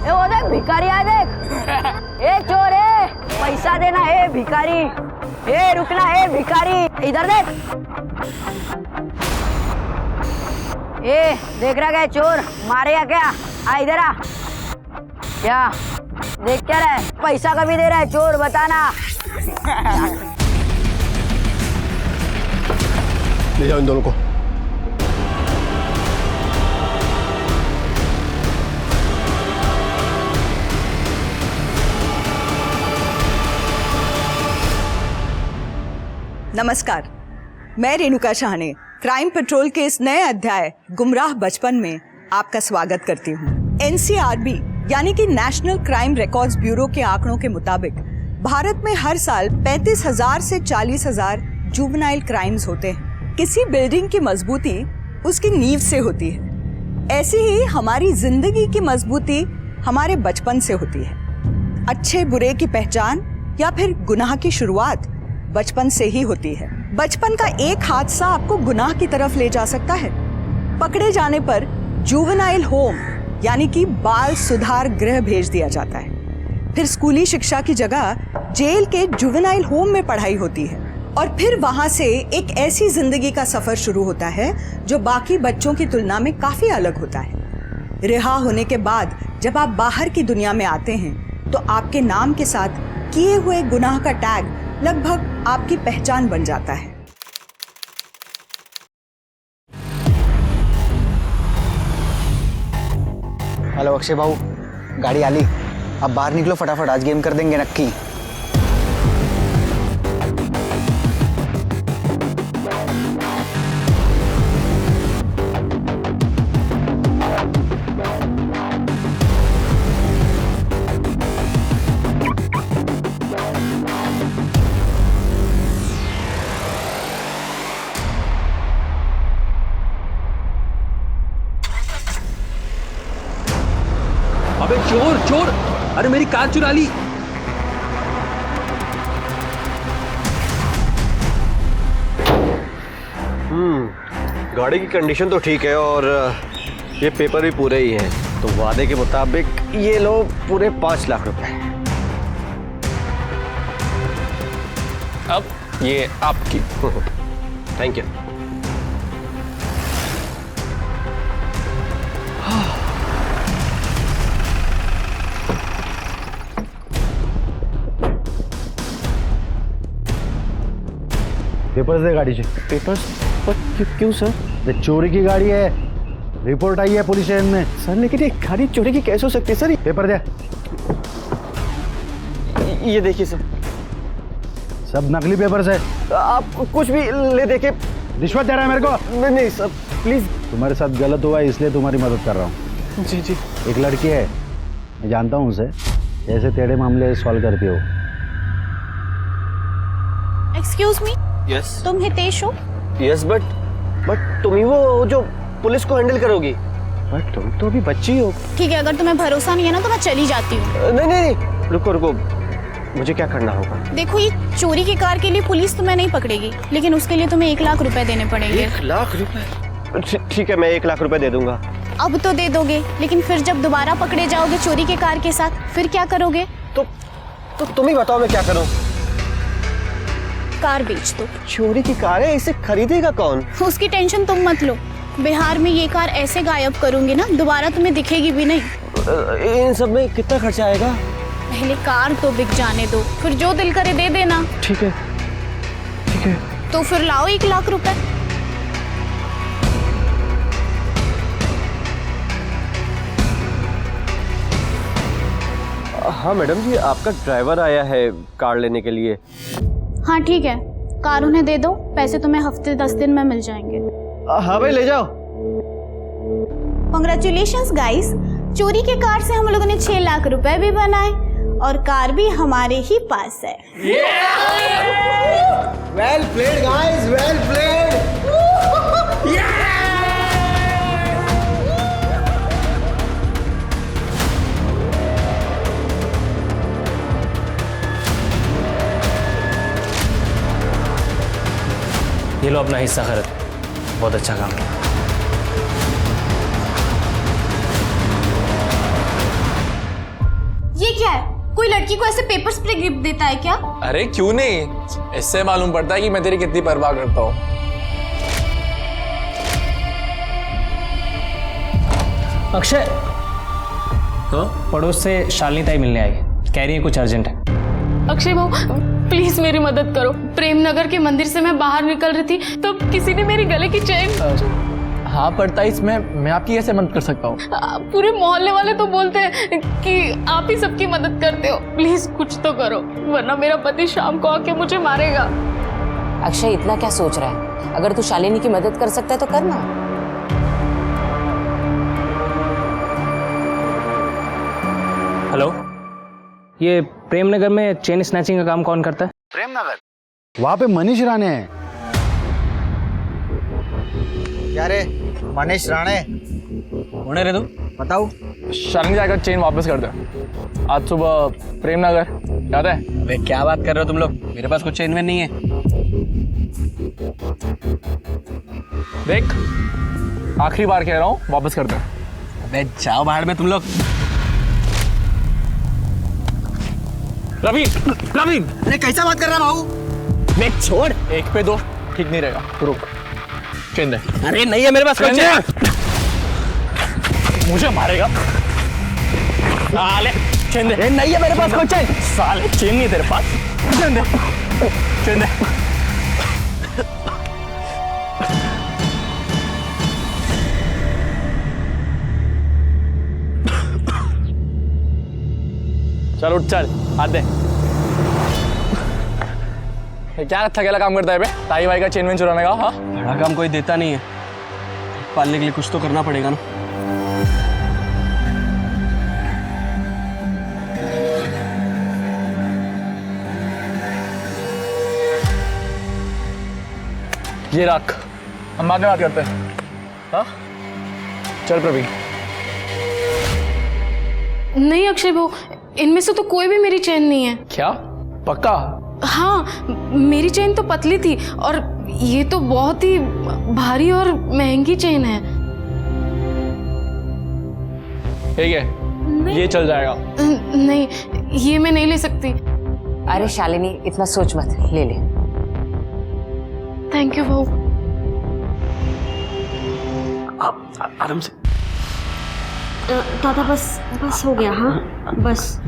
ए वो देख भिखारी आया देख। ए चोर है, पैसा देना है भिखारी। ए रुकना है भिखारी, इधर देख। ए देख रहा क्या चोर, मारेगा क्या? आ इधर आ। क्या देख क्या रहा है? पैसा कभी दे रहा है चोर, बताना। ले जाओ इन दोनों को। नमस्कार, मैं रेणुका शाहने क्राइम पेट्रोल के इस नए अध्याय गुमराह बचपन में आपका स्वागत करती हूँ। एनसीआरबी यानी कि नेशनल क्राइम रिकॉर्ड्स ब्यूरो के आंकड़ों के मुताबिक भारत में हर साल 35,000 से 40,000 जुवेनाइल क्राइम्स होते हैं। किसी बिल्डिंग की मजबूती उसकी नींव से होती है, ऐसी ही हमारी जिंदगी की मजबूती हमारे बचपन से होती है। अच्छे बुरे की पहचान या फिर गुनाह की शुरुआत बचपन से ही होती है। बचपन का एक हादसा आपको गुनाह की तरफ ले जा सकता है। पकड़े जाने पर जुवेनाइल होम यानी कि बाल सुधार गृह भेज दिया जाता है। फिर स्कूली शिक्षा की जगह जेल के जुवेनाइल होम में पढ़ाई होती है और फिर वहां से एक ऐसी जिंदगी का सफर शुरू होता है जो बाकी बच्चों की तुलना में काफी अलग होता है। रिहा होने के बाद जब आप बाहर की दुनिया में आते हैं तो आपके नाम के साथ किए हुए गुनाह का टैग लगभग आपकी पहचान बन जाता है। हेलो अक्षय भाऊ, गाड़ी आली। अब बाहर निकलो फटाफट, आज गेम कर देंगे नक्की। अबे चोर चोर, अरे मेरी कार चुरा ली। गाड़ी की कंडीशन तो ठीक है और ये पेपर भी पूरे ही हैं, तो वादे के मुताबिक ये लो पूरे 5 लाख रुपए। अब ये आपकी। Thank you. पेपर्स दे गाड़ी से। पेपर्स? क्यों सर? ये चोरी की गाड़ी है, रिपोर्ट आई है पुलिस स्टेशन में। सर लेकिन ये गाड़ी चोरी की कैसे हो सकती है सर? पेपर दे। ये देखिए सर, सब नकली पेपर्स है। आप कुछ भी ले देके। रिश्वत दे रहा है मेरे को? नहीं नहीं सर प्लीज। तुम्हारे साथ गलत हुआ है इसलिए तुम्हारी मदद कर रहा हूँ। जी जी। एक लड़की है, मैं जानता हूँ उसे, ऐसे टेढ़े मामले सॉल्व करती हो। Excuse me, yes. तुम हितेश हो? यस बट तुम ही वो जो पुलिस को हैंडल करोगी। बट तुम तो अभी बच्ची हो। ठीक है, अगर तुम्हें भरोसा नहीं है ना तो मैं चली जाती हूँ। नहीं नहीं रुको रुको, मुझे क्या करना होगा? देखो, ये चोरी की कार के लिए पुलिस तुम्हें नहीं पकड़ेगी, लेकिन उसके लिए तुम्हें 1 लाख रुपए देने पड़ेंगे। 1 लाख रुपए? ठीक है, मैं 1 लाख रुपए दे दूंगा। अब तो दे दोगे, लेकिन फिर जब दोबारा पकड़े जाओगे चोरी के कार के साथ, फिर क्या करोगे? तो तुम ही बताओ मैं क्या करूं? कार बेच दो। चोरी की कार है, इसे खरीदेगा कौन? उसकी टेंशन तुम मत लो, बिहार में ये कार ऐसे गायब करूंगी ना दोबारा तुम्हें दिखेगी भी नहीं। इन सब में कितना खर्चा आएगा? पहले कार तो बिक जाने दो, फिर जो दिल करे दे देना। ठीक है ठीक है। तो फिर लाओ 1 लाख रुपए। हाँ मैडम जी, आपका ड्राइवर आया है कार लेने के लिए। हाँ ठीक है, कार उन्हें दे दो, पैसे तुम्हें हफ्ते 10 दिन में मिल जाएंगे। हाँ भाई ले जाओ। कांग्रेचुलेशंस गाइस, चोरी के कार से हम लोगों ने 6 लाख रुपए भी बनाए और कार भी हमारे ही पास है। Well played guys, well played. ये लो अपना हिस्सा खरीद, बहुत अच्छा काम है। क्या है? कोई लड़की को ऐसे पेपर स्प्रे गिफ्ट देता है क्या? अरे क्यों नहीं, इससे मालूम पड़ता है कि मैं तेरी कितनी परवाह करता हूँ। अक्षय, हाँ? पड़ोस से शालिनी ताई मिलने आई, कह रही है कुछ अर्जेंट है। अक्षय भाऊ प्लीज मेरी मदद करो। प्रेमनगर के मंदिर से मैं बाहर निकल रही थी तो किसी ने मेरी गले की चेन। हाँ पड़ता इसमें मैं आपकी कैसे मदद कर सकता हूँ? पूरे मोहल्ले वाले तो बोलते हैं कि आप ही सबकी मदद करते हो। प्लीज कुछ तो करो वरना मेरा पति शाम को आके मुझे मारेगा। अक्षय इतना क्या सोच रहा है? अगर तू शालिनी की मदद कर सकता है तो करना। हेलो, ये प्रेमनगर में चेन स्नैचिंग का काम कौन करता है? प्रेमनगर, वहाँ पे मनीष राणे है। क्या रे मनीष राणे? होने रे तू बताओ। शालिनी जाकर चेन वापस कर दे। आज सुबह प्रेमनगर, याद है? अबे क्या बात कर रहे हो तुम लोग, मेरे पास कुछ चेन वेन नहीं है। देख आखिरी बार कह रहा हूँ, वापस कर दे। अबे जाओ बाहर में तुम लोग। रवि, रवि, अरे कैसा बात कर रहा भाऊ? देख छोड़। एक पे दो ठीक नहीं रहेगा, रुक। चेन दे। अरे नहीं है मेरे पास कोई चेन। मुझे मारेगा साले। चेन दे। नहीं है मेरे पास कोई चेन। साले चेन नहीं तेरे पास। चेन दे, चेन दे। चल उठ, चल हाथ दे। ये क्या थकेला काम करता है बे? ताई भाई का चेन वेन चुराने का? हाँ बड़ा काम कोई देता नहीं है, पालने के लिए कुछ तो करना पड़ेगा ना। ये रख, हम बाद में बात करते हैं। हाँ चल प्रवीण। नहीं अक्षय भाऊ, इनमें से तो कोई भी मेरी चेन नहीं है। क्या पक्का? हाँ मेरी चेन तो पतली थी और ये तो बहुत ही भारी और महंगी चेन है। ठीक है ये चल जाएगा। नहीं ये मैं नहीं ले सकती। अरे शालिनी इतना सोच मत, ले ले। थैंक यू भाऊ। आराम से। दादा बस बस हो गया। हाँ बस।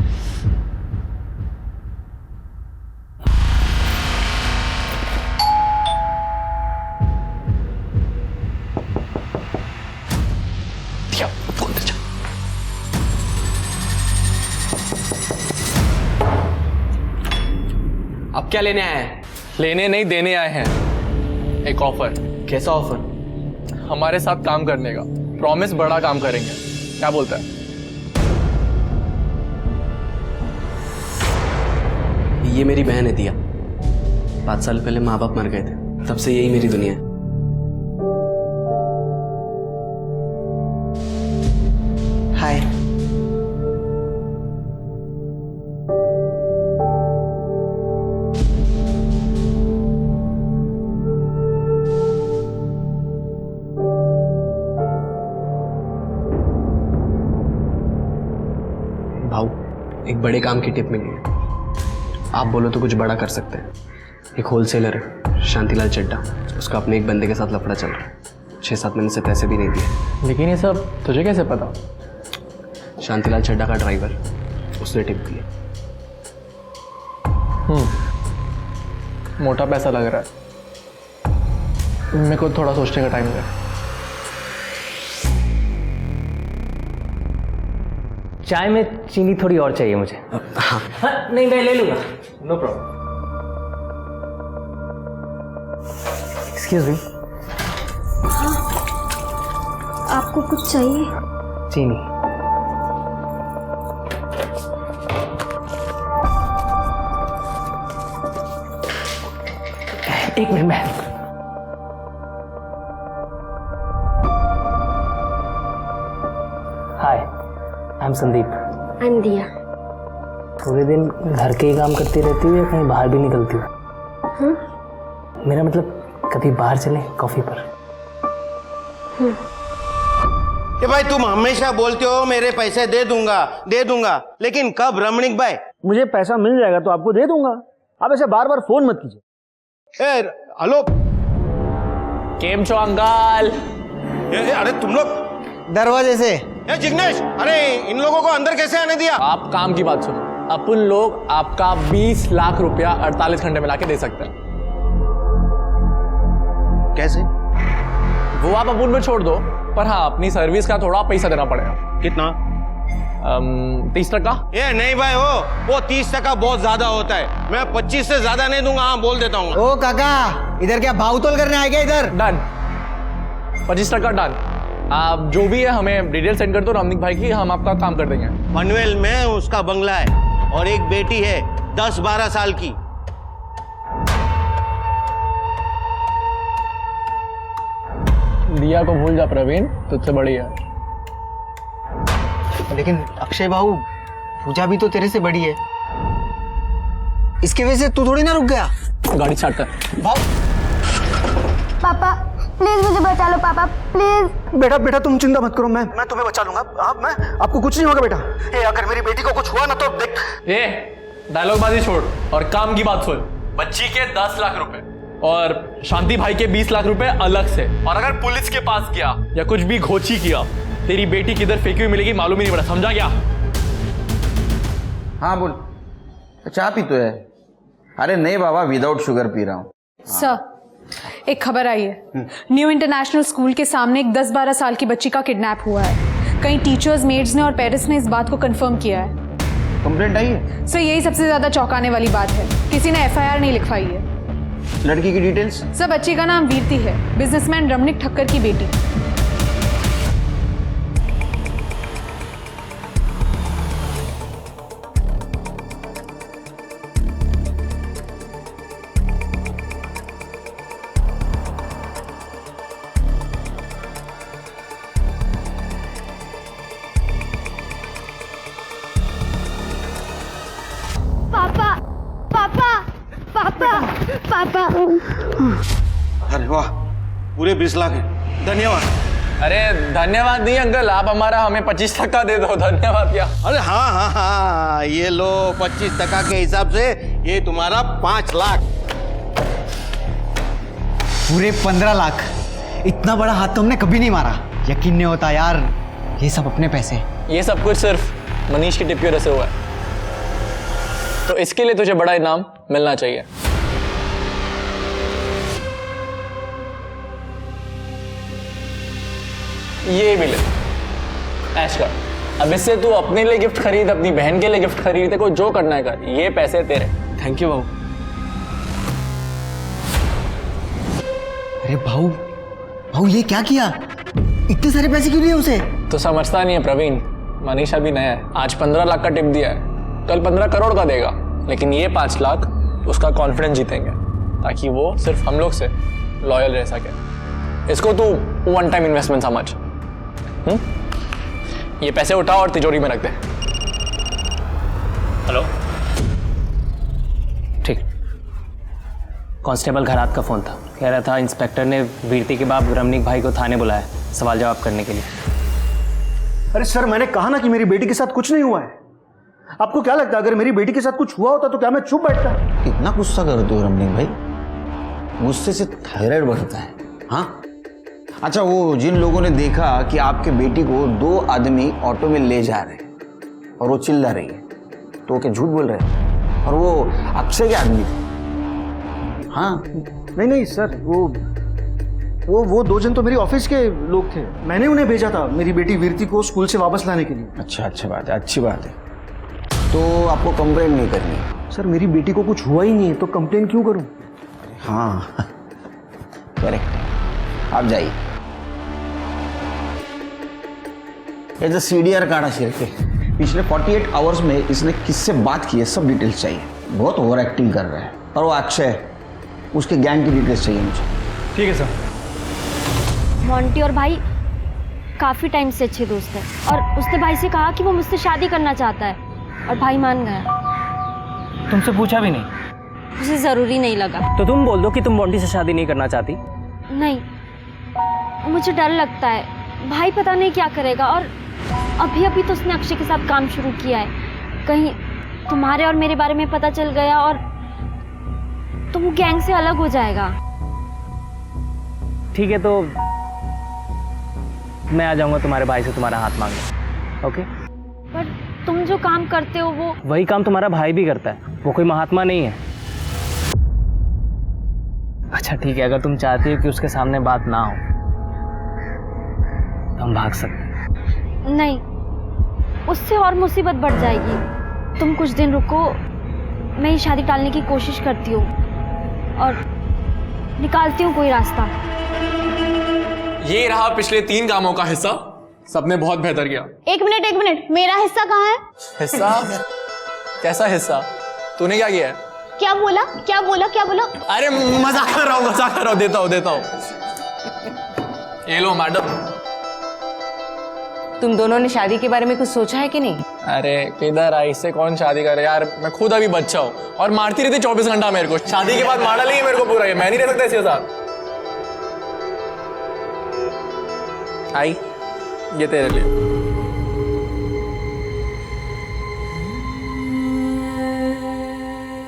अब क्या लेने आए हैं? लेने नहीं देने आए हैं एक ऑफर। कैसा ऑफर? हमारे साथ काम करने का, प्रॉमिस बड़ा काम करेंगे, क्या बोलता है? ये मेरी बहन है दिया। 5 साल पहले माँ बाप मर गए थे, तब से यही मेरी दुनिया है। हाय। भाऊ एक बड़े काम की टिप मिली है, आप बोलो तो कुछ बड़ा कर सकते हैं। एक होलसेलर है शांतिलाल चड्डा, उसका अपने एक बंदे के साथ लफड़ा चल रहा है। 6-7 महीने से पैसे भी नहीं दिए। लेकिन ये सब तुझे कैसे पता? शांतिलाल चड्डा का ड्राइवर, उसने टिप दी। मोटा पैसा लग रहा है, मेरे को थोड़ा सोचने का टाइम है। चाय में चीनी थोड़ी और चाहिए मुझे। हाँ नहीं मैं ले लूंगा, नो प्रॉब्लम। एक्सक्यूज मी, आपको कुछ चाहिए? चीनी। एक मिनट में। Hi, I am Sandeep. I am Diya. पूरे दिन घर के ही काम करती रहती हो या कहीं बाहर भी निकलती हो? मेरा मतलब कभी बाहर चले कॉफी पर? कि भाई तुम हमेशा बोलते हो मेरे पैसे दे दूंगा, लेकिन कब रमणीक भाई? मुझे पैसा मिल जाएगा तो आपको दे दूंगा, आप ऐसे बार बार फोन मत कीजिए। हेलो केम छो अंकल? अरे तुम लोग दरवाजे से। जिग्नेश, अरे इन लोगों को अंदर कैसे आने दिया? आप काम की बात सुनो, अपन लोग आपका 20 लाख रुपया 48 घंटे में लाके दे सकते हैं। कैसे? वो आप अपन पे छोड़ दो, पर हाँ अपनी सर्विस का थोड़ा पैसा देना पड़ेगा। कितना? 30%। ये नहीं भाई, वो 30% बहुत ज्यादा होता है, मैं 25 से ज्यादा नहीं दूंगा। हाँ बोल देता हूँ। ओ काका, इधर क्या भावतोल करने आए क्या इधर? Done, 25% done. आप जो भी है हमें डिटेल सेंड कर दो रमणीक भाई की, हम आपका काम कर देंगे। पनवेल में उसका बंगला है और एक बेटी है 10-12 साल की। दिया को भूल जा प्रवीण, तुझसे बड़ी है। लेकिन अक्षय बाबू, पूजा भी तो तेरे से बड़ी है, इसकी वजह से तू थोड़ी ना रुक गया। गाड़ी स्टार्ट कर। पापा प्लीज मुझे बचा लो, पापा प्लीज। बेटा बेटा तुम चिंता मत करो, मैं तुम्हें बचा लूंगा। मैं आपको कुछ नहीं होगा बेटा। अगर मेरी बेटी को कुछ हुआ ना तो देख। डायलॉगबाजी छोड़ और काम की बात सुन। बच्ची के 10 लाख रुपए और शांति भाई के 20 लाख रुपए अलग से, और अगर पुलिस के पास गया या कुछ भी घोची किया, तेरी बेटी किधर फेंकी हुई मिलेगी मालूम ही नहीं पड़ा, समझा क्या? हाँ बोल, चाय पी तो है? अरे नहीं बाबा, विदाउट शुगर पी रहा हूँ। सर एक खबर आई है, न्यू इंटरनेशनल स्कूल के सामने एक 10-12 साल की बच्ची का किडनैप हुआ है। कई टीचर्स, मेड्स ने और पेरेंट्स ने इस बात को कंफर्म किया है। कंप्लेंट आई है? सर यही सबसे ज्यादा चौंकाने वाली बात है, किसी ने FIR नहीं लिखवाई है। लड़की की डिटेल्स? सर बच्ची का नाम वीरती है, बिजनेसमैन रमणीक ठक्कर की बेटी। पापा। अरे वाह, पूरे 20 लाख है, धन्यवाद। अरे धन्यवाद नहीं अंकल, आप हमारा हमें 25% दे दो, धन्यवाद क्या। अरे हाँ, ये लो 25% के हिसाब से ये तुम्हारा 5 लाख। पूरे 15 लाख। इतना बड़ा हाथ तो हमने कभी नहीं मारा, यकीन नहीं होता यार, ये सब अपने पैसे। ये सब कुछ सिर्फ मनीष की टिप की वजह से हुआ है, तो इसके लिए तुझे बड़ा इनाम मिलना चाहिए। ये भी ले, ऐश कर। अब इससे तू अपने लिए गिफ्ट खरीद, अपनी बहन के लिए गिफ्ट खरीद, तेरे को जो करना है कर, ये पैसे तेरे। थैंक यू बाबू। अरे भाऊ ये क्या किया? इतने सारे पैसे क्यों दिए उसे? तो समझता नहीं है प्रवीण, मनीष अभी नया है, आज 15 लाख का टिप दिया है, कल 15 करोड़ का देगा, लेकिन ये 5 लाख उसका कॉन्फिडेंस जीतेंगे, ताकि वो सिर्फ हम लोग से लॉयल रह सके। इसको तू वन टाइम इन्वेस्टमेंट समझ। ये पैसे उठा और तिजोरी में रख दे। हेलो, ठीक। कांस्टेबल घरात का फोन था, कह रहा था इंस्पेक्टर ने वीरती के बाप रमणीक भाई को थाने बुलाया सवाल जवाब करने के लिए। अरे सर, मैंने कहा ना कि मेरी बेटी के साथ कुछ नहीं हुआ है। आपको क्या लगता है अगर मेरी बेटी के साथ कुछ हुआ होता तो क्या मैं चुप बैठता? इतना गुस्सा करते हो रमणीक भाई? गुस्से से थायराइड बढ़ता है। हाँ अच्छा, वो जिन लोगों ने देखा कि आपके बेटी को 2 आदमी ऑटो में ले जा रहे हैं और वो चिल्ला रही है, तो क्या झूठ बोल रहे हैं? और वो अक्षय के आदमी थे? हाँ नहीं सर, वो 2 जन तो मेरी ऑफिस के लोग थे, मैंने उन्हें भेजा था मेरी बेटी वीरती को स्कूल से वापस लाने के लिए। अच्छा, अच्छी बात है। तो आपको कंप्लेंट नहीं करनी? सर मेरी बेटी को कुछ हुआ ही नहीं है तो कंप्लेंट क्यों करूं? हाँ करेक्ट, आप जाइए। ये जो CDR कार्ड है, पिछले 48 आवर्स में इसने किससे बात की है सब डिटेल्स चाहिए। बहुत ओवर एक्टिंग कर रहा है। और वो अक्षय, उसके गैंग की डिटेल्स चाहिए मुझे। ठीक है सर। मोंटी और भाई काफ़ी टाइम से अच्छे दोस्त हैं, और उसने भाई से कहा कि वो मुझसे शादी करना चाहता है, और भाई मान गया। तुमसे पूछा भी नहीं? उसे ज़रूरी नहीं लगा। तो तुम बोल दो कि तुम मोंटी से शादी नहीं करना चाहती। नहीं, मुझे डर लगता है, भाई पता नहीं क्या करेगा। और अभी अभी तो उसने अक्षय के साथ काम शुरू किया है। कहीं तुम्हारे और मेरे बारे में पता चल गया और तो वो गैंग से अलग हो जाएगा। ठीक है, तो मैं आ जाऊंगा तुम्हारे भाई से तुम्हारा हाथ मांगने। ओके? पर तुम जो काम करते हो वो वही काम तुम्हारा भाई भी करता है, वो कोई महात्मा नहीं है। अच्छा ठीक है, अगर तुम चाहती हो कि उसके सामने बात ना हो तो हम भाग सकते हैं। नहीं, उससे और मुसीबत बढ़ जाएगी। तुम कुछ दिन रुको, मैं ये शादी टालने की कोशिश करती हूँ और निकालती हूँ कोई रास्ता। ये रहा पिछले 3 कामों का हिस्सा, सबने बहुत बेहतर किया। एक मिनट, मेरा हिस्सा कहाँ है? हिस्सा? कैसा हिस्सा? तूने क्या किया है? क्या बोला? अरे मजाक कर रहा हूँ, देता हूँ। ये लो मैडम। तुम दोनों ने शादी के बारे में कुछ सोचा है कि नहीं? अरे किधर आई, इससे कौन शादी करे यार, मैं खुद अभी बच्चा हूँ और मारती रहती 24 घंटा मेरे को। शादी के बाद मारा ली मेरे को पूरा, मैं नहीं रह सकता इसके साथ। आई, ये तेरे लिए।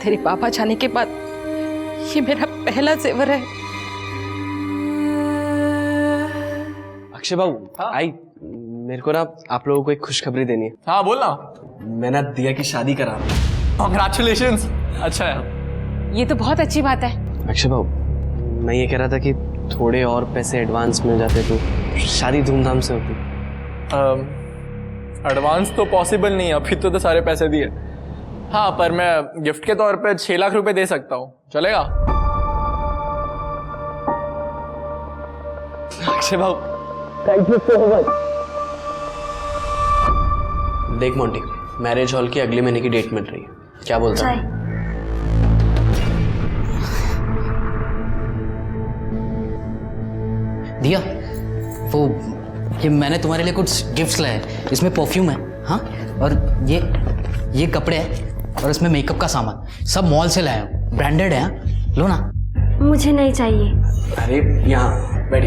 तेरे पापा जाने के बाद ये मेरा पहला जेवर है। अक्षय बाबू, आई मेरे को ना आप लोगों को एक खुशखबरी देनी है। हाँ बोलना। मैं ना दिया की शादी करा रहा हूँ। कांग्रेचुलेशंस। अच्छा है, ये तो बहुत अच्छी बात है। अक्षय बाबू, मैं ये कह रहा था कि थोड़े और पैसे एडवांस मिल जाते तो शादी धूमधाम से होती। एडवांस तो पॉसिबल नहीं है, अभी तो सारे पैसे दिए। हाँ, पर मैं गिफ्ट के तौर पे 6 लाख रुपए दे सकता हूँ, चलेगा? अक्षय बाबू, थैंक यू सो मच। देख मोंटी, मैरिज हॉल की अगले महीने की डेट मिल रही है, क्या बोलता है? दिया, वो ये मैंने तुम्हारे लिए कुछ गिफ्ट्स लाए हैं। इसमें परफ्यूम है, हाँ, और ये कपड़े हैं और इसमें मेकअप का सामान, सब मॉल से लाया हूँ, ब्रांडेड है, हाँ? लो ना। मुझे नहीं चाहिए। अरे यहाँ बैठ,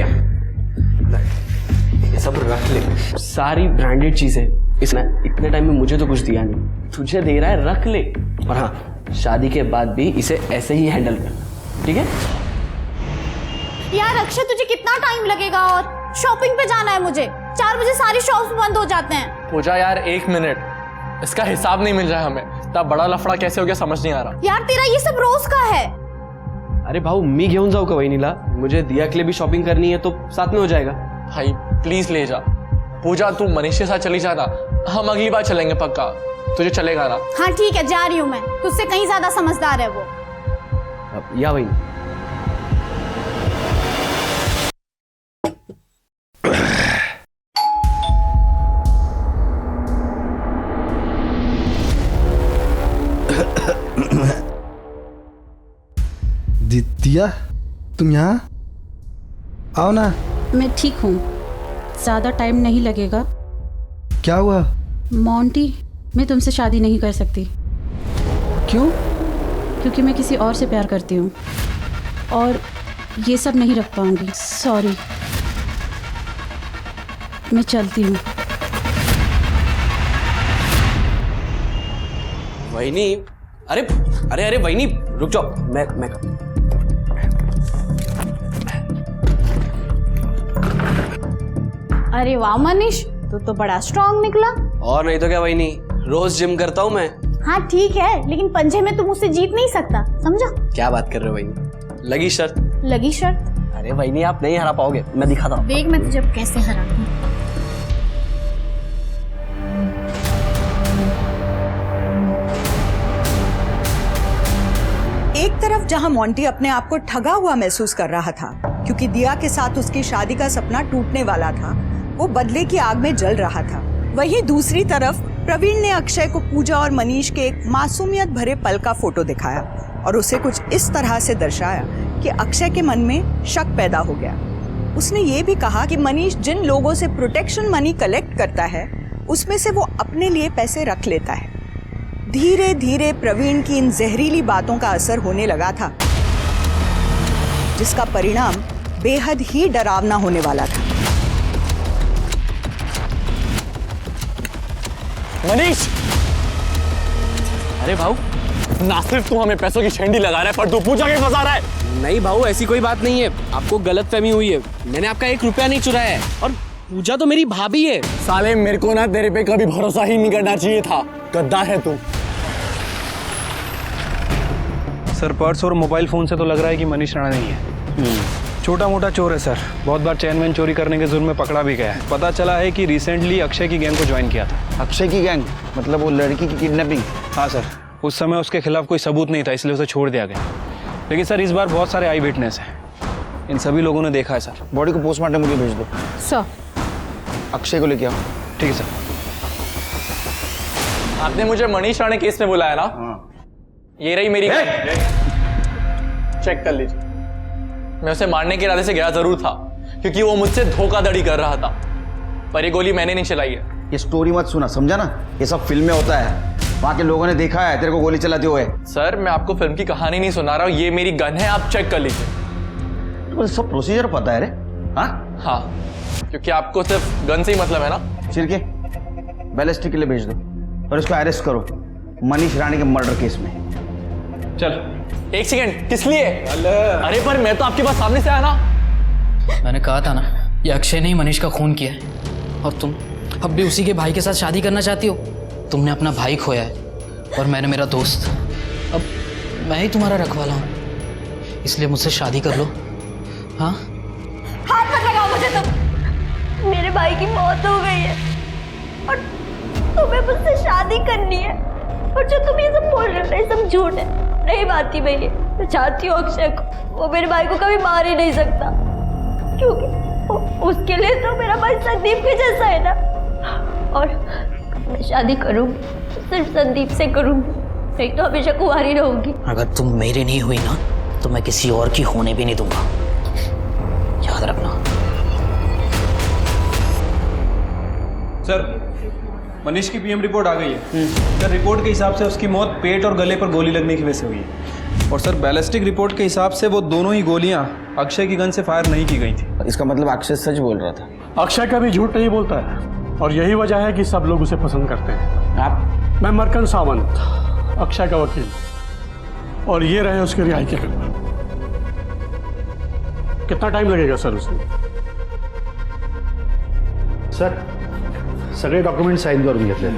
ये सब रख ले, सारी ब्रांडेड चीजें। इतने टाइम में मुझे तो कुछ दिया नहीं, तुझे दे रहा है, रख ले। और हाँ, शादी के बाद भी इसे ऐसे ही हैंडल कर, ठीक है? यार अक्षय, तुझे कितना टाइम लगेगा? और शॉपिंग पे जाना है मुझे। 4 बजे सारी शॉप्स बंद हो जाते हैं। पूजा यार 1 मिनट, इसका हिसाब नहीं मिल रहा है हमें। तब बड़ा लफड़ा कैसे हो गया समझ नहीं आ रहा। यार तेरा ये सब रोज का है। अरे भाऊ, मी घेऊन जाऊ का वहिनीला? मुझे दिया के लिए भी शॉपिंग करनी है तो साथ में हो जाएगा। भाई प्लीज ले जा। पूजा तू मनीष के साथ चली जाना, हम अगली बार चलेंगे पक्का। तुझे चलेगा ना? हाँ ठीक है, जा रही हूँ मैं। तुझसे कहीं ज्यादा समझदार है वो। या वही। दिया, तुम यहाँ आओ ना। मैं ठीक हूँ, ज़्यादा टाइम नहीं लगेगा। क्या हुआ? मोंटी, मैं तुमसे शादी नहीं कर सकती। क्यों? क्योंकि मैं किसी और से प्यार करती हूँ और ये सब नहीं रख पाऊंगी। सॉरी, मैं चलती हूँ। वहिनी, अरे अरे अरे वहिनी रुक जाओ, मैं अरे वाह मनीष, तू तो बड़ा स्ट्रांग निकला। और नहीं तो क्या वहिनी, रोज जिम करता हूँ मैं। हाँ ठीक है, लेकिन पंजे में तुम मुझसे जीत नहीं सकता, समझा? क्या बात कर रहे हो वहिनी? लगी शर्त? लगी शर्त? अरे वहिनी, आप नहीं हरा पाओगे, मैं दिखाता हूँ। देख मैं तुझे कैसे हराती हूँ। एक तरफ जहां मोंटी अपने आप को ठगा हुआ महसूस कर रहा था क्योंकि दिया के साथ उसकी शादी का सपना टूटने वाला था, वो बदले की आग में जल रहा था। वहीं दूसरी तरफ प्रवीण ने अक्षय को पूजा और मनीष के एक मासूमियत भरे पल का फोटो दिखाया और उसे कुछ इस तरह से दर्शाया कि अक्षय के मन में शक पैदा हो गया। उसने ये भी कहा कि मनीष जिन लोगों से प्रोटेक्शन मनी कलेक्ट करता है उसमें से वो अपने लिए पैसे रख लेता है। धीरे धीरे प्रवीण की इन जहरीली बातों का असर होने लगा था, जिसका परिणाम बेहद ही डरावना होने वाला था। मनीष, अरे भाऊ, ना सिर्फ तू हमें पैसों की छेंडी लगा रहा है पर तू पूजा के फंसा रहा है। नहीं भाऊ, ऐसी कोई बात नहीं है, आपको गलतफहमी हुई है। मैंने आपका 1 रुपया नहीं चुराया है, और पूजा तो मेरी भाभी है। साले मेरे को ना तेरे पे कभी भरोसा ही नहीं करना चाहिए था, गद्दार है तू। सर पर्स और मोबाइल फोन से तो लग रहा है कि मनीष राणा नहीं है। छोटा मोटा चोर है सर, बहुत बार चैन वैन चोरी करने के जुर्म में पकड़ा भी गया है। पता चला है कि रिसेंटली अक्षय की गैंग को ज्वाइन किया था। अक्षय की गैंग मतलब वो लड़की की किडनैपिंग? हाँ सर, उस समय उसके खिलाफ कोई सबूत नहीं था इसलिए उसे छोड़ दिया गया। लेकिन सर इस बार बहुत सारे आई विटनेस हैं, इन सभी लोगों ने देखा है सर। बॉडी को पोस्टमार्टम के लिए भेज दो। सर अक्षय को लेके आओ। ठीक है सर। आपने मुझे मनीष राणे केस में बुलाया ना? ये रही मेरी, चेक कर लीजिए। मैं उसे मारने के इरादे से गया जरूर था क्योंकि वो मुझसे धोखाधड़ी कर रहा था, पर ये गोली मैंने नहीं चलाई है। ये स्टोरी मत सुना, समझा ना? ये सब फिल्म में होता है, वहां के लोगों ने देखा है तेरे को गोली चलाते हुए। सर मैं आपको फिल्म की कहानी नहीं सुना रहा हूँ, ये मेरी गन है, आप चेक कर लीजिए। तो सब प्रोसीजर पता है रे? हाँ, क्योंकि आपको सिर्फ गन से ही मतलब है ना। चिरके बैलिस्टिक के लिए भेज दो और इसको अरेस्ट करो मनीष राणे के मर्डर केस में। चल। 1 सेकेंड, किस लिए? अरे पर मैं तो आपके पास सामने से आया ना। मैंने कहा था ना, ये अक्षय ने ही मनीष का खून किया है, और तुम अब भी उसी के भाई के साथ शादी करना चाहती हो। तुमने अपना भाई खोया है और मैंने मेरा दोस्त। अब मैं ही तुम्हारा रखवाला हूँ, इसलिए मुझसे शादी कर लो। हाँ, हाथ मत लगाओ मुझे तुम। मेरे भाई की मौत हो गई है और तुम्हें मुझसे शादी करनी है, और जो तुम ये सब बोल रहे हो ये सब झूठ है। नहीं मानती मैं ये। मैं चाहती हूँ अक्षय को, वो मेरे भाई को कभी मार ही नहीं सकता, क्योंकि उसके लिए तो मेरा भाई संदीप के जैसा है ना। और मैं शादी करूँगी सिर्फ संदीप से करूँगी, नहीं तो हमेशा कुंवारी रहूंगी। अगर तुम मेरी नहीं हुई ना तो मैं किसी और की होने भी नहीं दूंगा, याद रखना। सर मनीष की पीएम रिपोर्ट आ गई है। सर रिपोर्ट के हिसाब से उसकी मौत पेट और गले पर गोली लगने की वजह से हुई है, और सर बैलिस्टिक रिपोर्ट के हिसाब से वो दोनों ही गोलियां अक्षय की गन से फायर नहीं की गई थी। इसका मतलब अक्षय सच बोल रहा था? अक्षय कभी झूठ नहीं बोलता है, और यही वजह है कि सब लोग उसे पसंद करते हैं। आप? मैं मरकन सावंत, अक्षय का वकील, और ये रहे उसके रिहाई के पेपर। कितना टाइम लगेगा सर उसमें? सर सगळे डॉक्युमेंट साइन करून घेतले।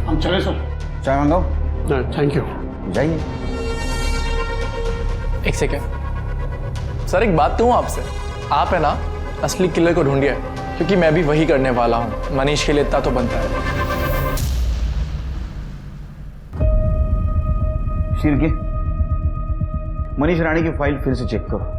हम चले सर? चाय मंगाओ? Thank you. जाइए। 1 सेकेंड सर, एक बात कहूँ आपसे, आप है ना असली किलर को ढूंढिए, क्योंकि मैं भी वही करने वाला हूँ। मनीष के लिए इतना तो बनता है। शिरके, मनीष राणे की फाइल फिर से चेक करो,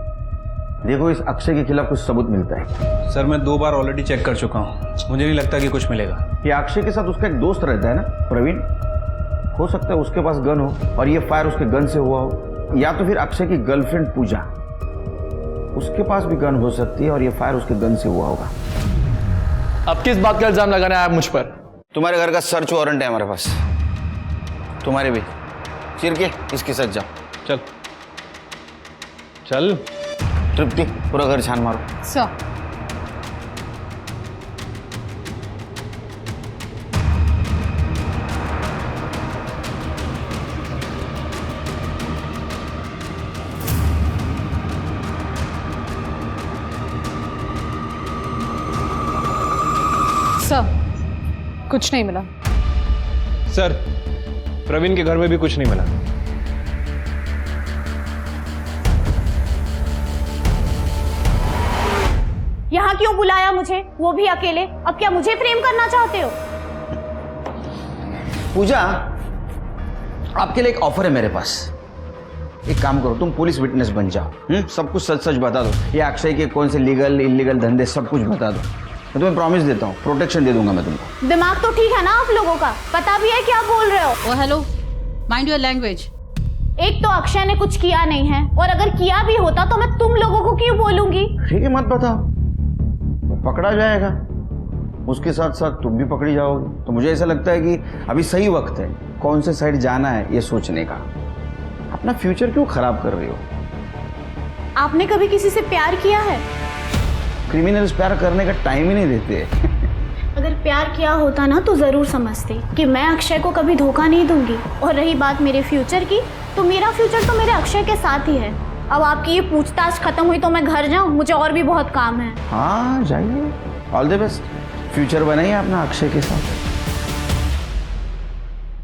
देखो इस अक्षय के खिलाफ कुछ सबूत मिलता है। सर मैं 2 बार ऑलरेडी चेक कर चुका हूँ, मुझे नहीं लगता कि कुछ मिलेगा। ये अक्षय के साथ उसका एक दोस्त रहता है ना, प्रवीण, हो सकता है उसके पास गन हो और ये फायर उसके गन से हुआ हो, या तो फिर अक्षय की गर्लफ्रेंड पूजा, उसके पास भी गन हो सकती है और ये फायर उसके गन से हुआ होगा। अब किस बात का इल्जाम लगाना है आप मुझ पर? तुम्हारे घर का सर्च वारंट है हमारे पास, तुम्हारे भी। चिरके इसके साथ जाओ। चल चल। तृप्ति पूरा घर छान मारो। सर कुछ नहीं मिला। सर प्रवीण के घर में भी कुछ नहीं मिला। यहाँ क्यों बुलाया मुझे, वो भी अकेले? अब क्या मुझे प्रेम करना चाहते हो? पूजा, आपके लिए एक ऑफर है मेरे पास। एक काम करो, तुम पुलिस विटनेस बन जाओ। सब कुछ सच सच बता दो, ये अक्षय के कौन से लीगल इलीगल धंधे सब कुछ बता दो। मैं तुम्हें प्रॉमिस देता हूँ, प्रोटेक्शन दे दूंगा मैं तुमको। दिमाग तो ठीक है ना आप लोगों का? पता भी है क्या बोल रहे हो? ओ हेलो, माइंड योर लैंग्वेज। एक तो अक्षय ने कुछ किया नहीं है, और अगर किया भी होता तो मैं तुम लोगों को क्यों बोलूंगी? ठीक है, मत बताओ, पकड़ा जाएगा, उसके साथ साथ तुम भी पकड़ी जाओगे। तो मुझे ऐसा लगता है कि अभी सही वक्त है कौन से साइड जाना है ये सोचने का। अपना फ्यूचर क्यों खराब कर रही हो? आपने कभी किसी से प्यार किया है? क्रिमिनल्स प्यार करने का टाइम ही नहीं देते। अगर प्यार किया होता ना तो ज़रूर समझती कि मैं अक्षय को कभी धोखा नहीं दूंगी। और रही बात मेरे फ्यूचर की, तो मेरा फ्यूचर तो मेरे अक्षय के साथ ही है। अब आपकी ये पूछताछ खत्म हुई तो मैं घर जाऊं, मुझे और भी बहुत काम है। हाँ जाइए, ऑल द बेस्ट। फ्यूचर बनाइए अपना अक्षय के साथ।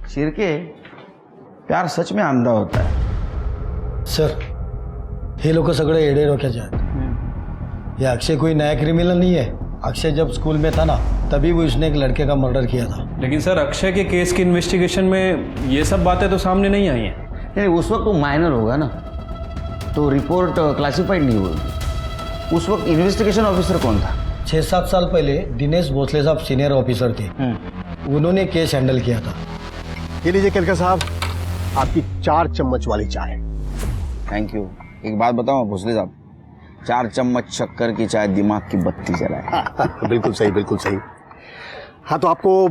शिरके, प्यार सच में आंधा होता है। सर, हे लोग सगळे एडे डोक्याचे आहेत। ये अक्षय कोई नया क्रिमिनल नहीं है। अक्षय जब स्कूल में था ना, तभी वो उसने एक लड़के का मर्डर किया था। लेकिन सर, अक्षय के केस की इन्वेस्टिगेशन में ये सब बातें तो सामने नहीं आई हैं। नहीं, उस वक्त वो माइनर होगा ना, तो रिपोर्ट क्लासिफाइड नहीं होगी। उस वक्त इन्वेस्टिगेशन ऑफिसर कौन था? 6-7 साल पहले दिनेश भोसले साहब सीनियर ऑफिसर थे, उन्होंने केस हैंडल किया था। ये लीजिए केलकर साहब, आपकी 4 चम्मच वाली चाय। Thank you. एक बात बताओ भोसले साहब, 4 चम्मच शक्कर की चाय दिमाग की बत्ती जलाए। बिल्कुल सही, बिल्कुल सही। हाँ, तो आपको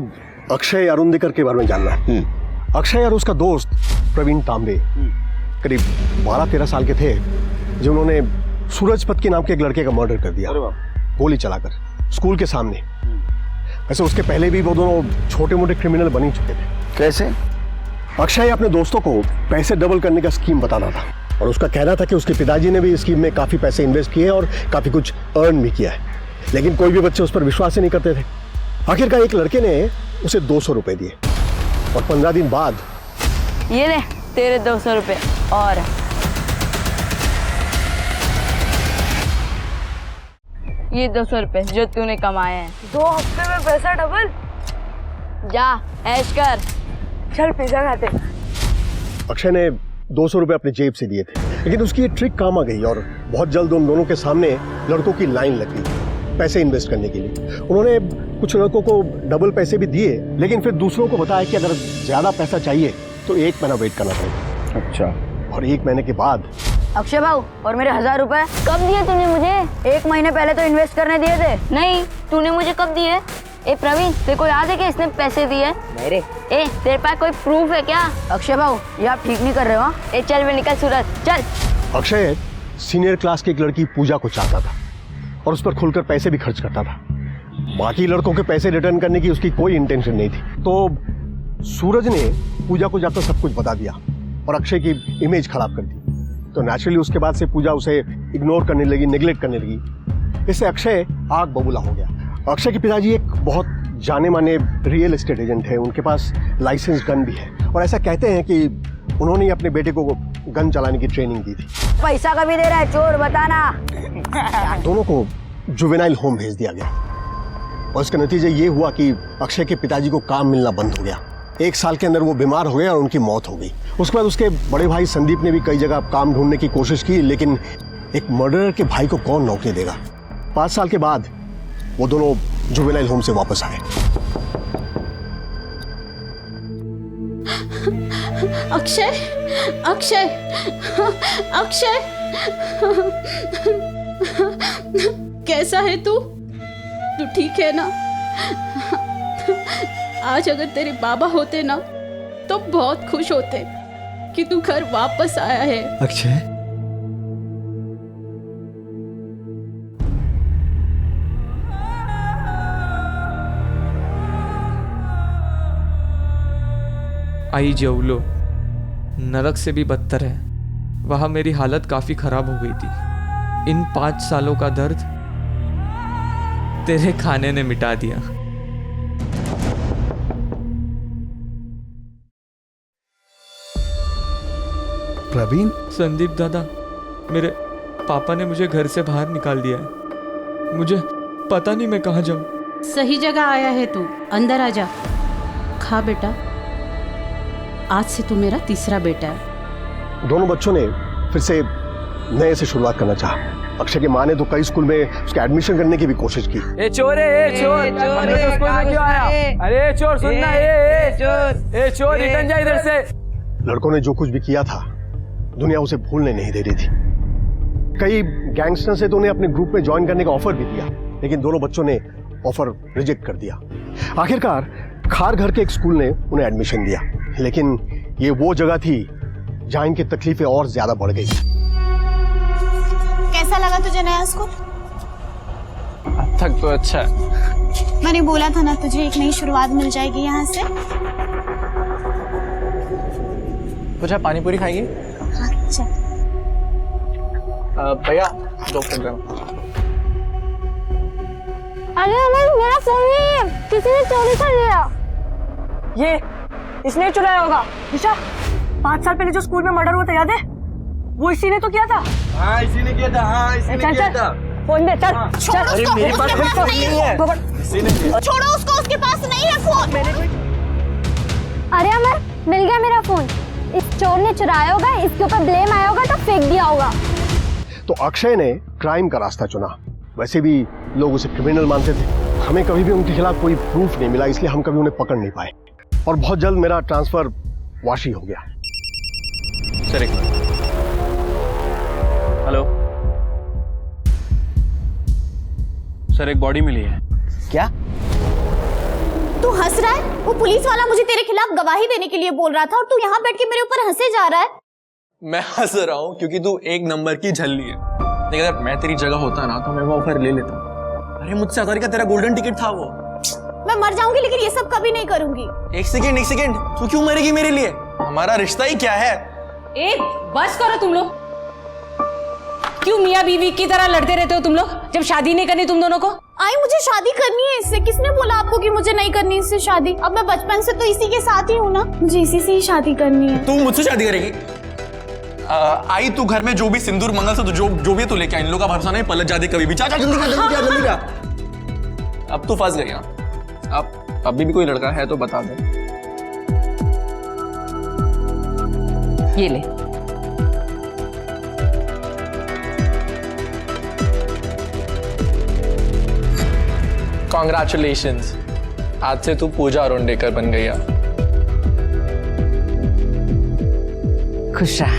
अक्षय अरुंधकर के बारे में जानना है। अक्षय और उसका दोस्त प्रवीण तांबे करीब 12-13 साल के थे, जिन्होंने सूरजपत के नाम के एक लड़के का मर्डर कर दिया, गोली चलाकर स्कूल के सामने। वैसे उसके पहले भी वो दोनों छोटे मोटे क्रिमिनल बन ही चुके थे। कैसे? अक्षय अपने दोस्तों को पैसे डबल करने का स्कीम बताता था, और उसका कहना था कि उसके पिताजी ने भी इस स्कीम में काफी पैसे इन्वेस्ट किए और काफी कुछ अर्न भी किया है, लेकिन कोई भी बच्चे उस पर विश्वास ही नहीं करते थे। आखिरकार एक लड़के ने उसे 200 रुपए दिए, और 15 दिन बाद ये ले तेरे 200 रुपए, और ये 200 रुपए जो तूने कमाए हैं। 2 हफ्ते में पैसा डबल। जा ऐश कर, चल पिज्जा खाते। अक्षय ने 200 रुपए अपनी जेब से दिए थे, लेकिन उसकी ये ट्रिक काम आ गई और बहुत जल्द उन दोनों के सामने लड़कों की लाइन लग गई पैसे इन्वेस्ट करने के लिए। उन्होंने कुछ लड़कों को डबल पैसे भी दिए, लेकिन फिर दूसरों को बताया कि अगर ज्यादा पैसा चाहिए तो 1 महीना वेट करना पड़ेगा। अच्छा। और 1 महीने के बाद अक्षय भाऊ, और मेरे 1000 रुपए कब दिए तूने मुझे? 1 महीने पहले तो इन्वेस्ट करने दिए थे। नहीं, तूने मुझे कब दिए? ए प्रवीण, तेरे को याद है कि इसने पैसे दिए? नहीं रे। ए, तेरे पास कोई प्रूफ है क्या? अक्षय भाऊ, ये आप ठीक नहीं कर रहे हो। ए चल बे, निकल सूरज, चल। अक्षय सीनियर क्लास की एक लड़की पूजा को चाहता था और उस पर खुलकर पैसे भी खर्च करता था। बाकी लड़कों के पैसे रिटर्न करने की उसकी कोई इंटेंशन नहीं थी। तो सूरज ने पूजा को जाकर सब कुछ बता दिया और अक्षय की इमेज खराब कर दी। तो नेचुरली उसके बाद से पूजा उसे इग्नोर करने लगी, नेग्लेक्ट करने लगी। इससे अक्षय आग बबूला हो गया। अक्षय के पिताजी एक बहुत जाने माने रियल एस्टेट एजेंट है, उनके पास लाइसेंस गन भी है, और ऐसा कहते हैं कि उन्होंने ही अपने बेटे को गन चलाने की ट्रेनिंग दी थी। पैसा कभी दे रहा है चोर, बताना। दोनों को जुवेनाइल होम भेज दिया गया, और इसका नतीजा ये हुआ कि अक्षय के पिताजी को काम मिलना बंद हो गया। 1 साल के अंदर वो बीमार हो गए और उनकी मौत हो गई। उसके बाद उसके बड़े भाई संदीप ने भी कई जगह काम ढूंढने की कोशिश की, लेकिन एक मर्डरर के भाई को कौन नौकरी देगा। 5 साल के बाद वो दोनों जुवेनाइल होम से वापस आए। अक्षय, अक्षय, अक्षय, कैसा है तू? तू ठीक है ना? आज अगर तेरे बाबा होते ना तो बहुत खुश होते कि तू घर वापस आया है। अक्षय, आई जेवलो, नरक से भी बदतर है। वहाँ मेरी हालत काफ़ी ख़राब हो गई थी। इन 5 सालों का दर्द तेरे खाने ने मिटा दिया। प्रवीण? संदीप दादा, मेरे पापा ने मुझे घर से बाहर निकाल दिया है। मुझे पता नहीं मैं कहाँ जाऊँ। सही जगह आया है तू, अंदर आ जा। खा बेटा, आज से तू मेरा तीसरा बेटा है। दोनों बच्चों ने फिर से नए से शुरुआत करना चाहा। अक्षय की माँ ने तो कई स्कूल में उसका एडमिशन करने की भी कोशिश की। ए चोर है, ए चोर, अंदर स्कूल में क्यों आया? अरे चोर, सुनना, ए चोर, रिटर्न जा इधर से। लड़कों ने जो कुछ भी किया था, दुनिया उसे भूलने नहीं दे रही थी। कई गैंगस्टर से तो उन्हें अपने ग्रुप में ज्वाइन करने का ऑफर भी दिया, लेकिन दोनों बच्चों ने ऑफर रिजेक्ट कर दिया। आखिरकार खार घर के एक स्कूल ने उन्हें एडमिशन दिया, लेकिन ये वो जगह थी जहां इनकी तकलीफें और ज्यादा बढ़ गई। कैसा लगा तुझे नया स्कूल? अब तक तो अच्छा है। मैंने बोला था ना तुझे एक नई शुरुआत मिल जाएगी यहाँ से। कुछ आप पानी पूरी खाएंगी? अच्छा भैया दो फोन करना। अरे अमर मेरा फोन नहीं है, किसी ने चोरी कर लिया। ये इसने चुराया होगा। निशा 5 साल पहले जो स्कूल में मर्डर हुआ था याद है? वो इसी ने तो किया था। हाँ इसी ने किया था, हाँ इसी ने किया था। फोन दे चल। छोड़ो अरे उसको, मेरे पास उसके फोन नहीं है। इसी ने किया। छोड़ो उसको, उसके पास नहीं है फोन। अरे अमर मिल गया मेरा फोन। इस चोर ने चुराया होगा, इसके ऊपर ब्लेम आया होगा तो फेंक दिया होगा। तो अक्षय ने क्राइम का रास्ता चुना। वैसे भी लोग उसे क्रिमिनल मानते थे। हमें कभी भी उनके खिलाफ कोई प्रूफ नहीं मिला, इसलिए हम कभी उन्हें पकड़ नहीं पाए। और बहुत जल्द मेरा ट्रांसफर वाशी हो गया। सर एक मिनट। हेलो सर, एक बॉडी मिली है। क्या? तू हंस रहा है? वो पुलिस वाला मुझे तेरे खिलाफ गवाही देने के लिए बोल रहा था और तू यहाँ बैठ के मेरे ऊपर हंसे जा रहा है। मैं हंस रहा हूँ क्योंकि तू एक नंबर की झल्ली है। लेकिन अगर मैं तेरी जगह होता ना तो मैं वो ऑफर ले लेता। अरे मुझसे अगर का तेरा गोल्डन टिकट था वो। मैं मर जाऊंगी लेकिन ये सब कभी नहीं करूंगी। एक सेकेंड, तू क्यों मरेगी मेरे लिए? हमारा रिश्ता ही क्या है? बस करो तुम लोग। क्यों मियाँ बीवी की तरह लड़ते रहते हो तुम लोग जब शादी नहीं करनी तुम दोनों को? आई मुझे शादी करनी है इससे। किसने बोला आपको कि मुझे नहीं करनी इससे शादी? अब मैं बचपन से तो इसी के साथ ही हूँ ना, मुझे इसी से ही शादी करनी है। तू मुझसे शादी करेगी? आई तू घर में जो भी सिंदूर मंगल से जो भी तू लेके आ, इन लोगों का भरोसा नहीं, पलट जाती कभी भी। चाचा जल्दी जा। अब तू फंस गई। अब अभी भी कोई लड़का है तो बता दे। ये ले। कॉन्ग्रेचुलेशंस, आज से तू पूजा अरुणडेकर बन गई है। खुश रहा।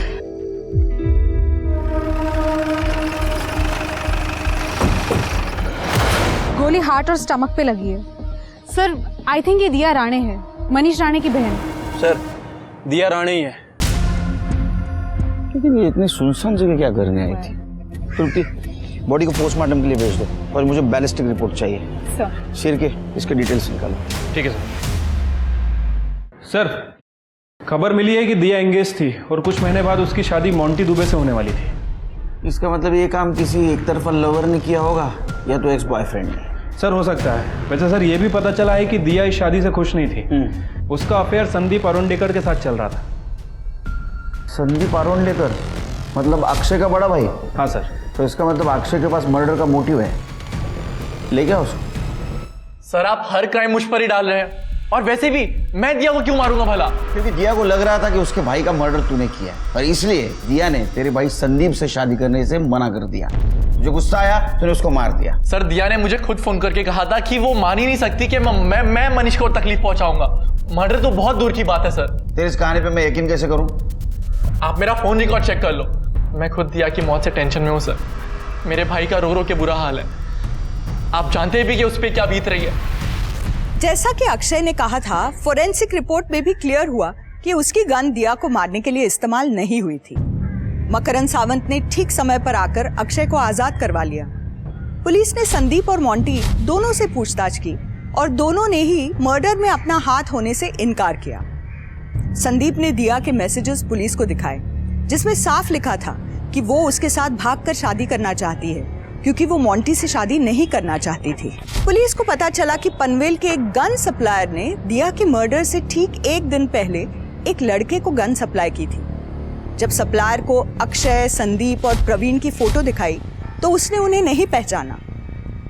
गोली हार्ट और स्टमक पे लगी है। सर आई थिंक ये दिया राणे है, मनीष राणे की बहन। सर दिया राणे ही है। लेकिन ये इतनी सुनसान जगह क्या करने आई थी? तुर्की बॉडी को पोस्टमार्टम के लिए भेज दो और मुझे बैलिस्टिक रिपोर्ट चाहिए। सर शेर के इसके डिटेल्स निकालो। ठीक है सर। खबर मिली है कि दिया एंगेज थी और कुछ महीने बाद उसकी शादी मोंटी दुबे से होने वाली थी। इसका मतलब ये काम किसी एक तरफा लवर ने किया होगा या तो एक्स बॉयफ्रेंड ने। सर हो सकता है। वैसे सर ये भी पता चला है कि दिया इस शादी से खुश नहीं थी। उसका अफेयर संदीप अरुणडेकर के साथ चल रहा था। संदीप अरुणडेकर मतलब अक्षय का बड़ा भाई? हाँ सर। तो इसका मतलब अक्षय के पास मर्डर का मोटिव है। ले क्या उसको? सर आप हर क्राइम मुझ पर ही डाल रहे हैं। और वैसे भी मैं दिया को क्यों मारूंगा भला? क्योंकि दिया को लग रहा था कि उसके भाई का मर्डर तूने किया है और इसलिए दिया ने तेरे भाई संदीप से शादी करने से मना कर दिया। जो गुस्सा आया तूने उसको मार दिया। सर दिया ने मुझे खुद फोन करके कहा था कि वो मान ही नहीं सकती कि मैं मनीष को तकलीफ पहुंचाऊंगा। मर्डर तो बहुत दूर की बात है सर। तेरे इस कहानी पे मैं यकीन कैसे करूं? आप मेरा फोन रिकॉर्ड चेक कर लो। मैं खुद दिया की मौत से टेंशन में हूँ सर। मेरे भाई का रो रो के बुरा हाल है। आप जानते भी कि उस पर क्या बीत रही है। जैसा कि अक्षय ने कहा था, फोरेंसिक रिपोर्ट में भी क्लियर हुआ कि उसकी गन दिया को मारने के लिए इस्तेमाल नहीं हुई थी। मकरन सावंत ने ठीक समय पर आकर अक्षय को आजाद करवा लिया। पुलिस ने संदीप और मोंटी दोनों से पूछताछ की और दोनों ने ही मर्डर में अपना हाथ होने से इनकार किया। संदीप ने दिया के मैसेजेस पुलिस को दिखाए जिसमें साफ लिखा था कि वो उसके साथ भागकर शादी करना चाहती है क्योंकि वो मोंटी से शादी नहीं करना चाहती थी। पुलिस को पता चला कि पनवेल के एक गन सप्लायर ने दिया के मर्डर से ठीक 1 दिन पहले एक लड़के को गन सप्लाई की थी। जब सप्लायर को अक्षय, संदीप और प्रवीण की फोटो दिखाई तो उसने उन्हें नहीं पहचाना।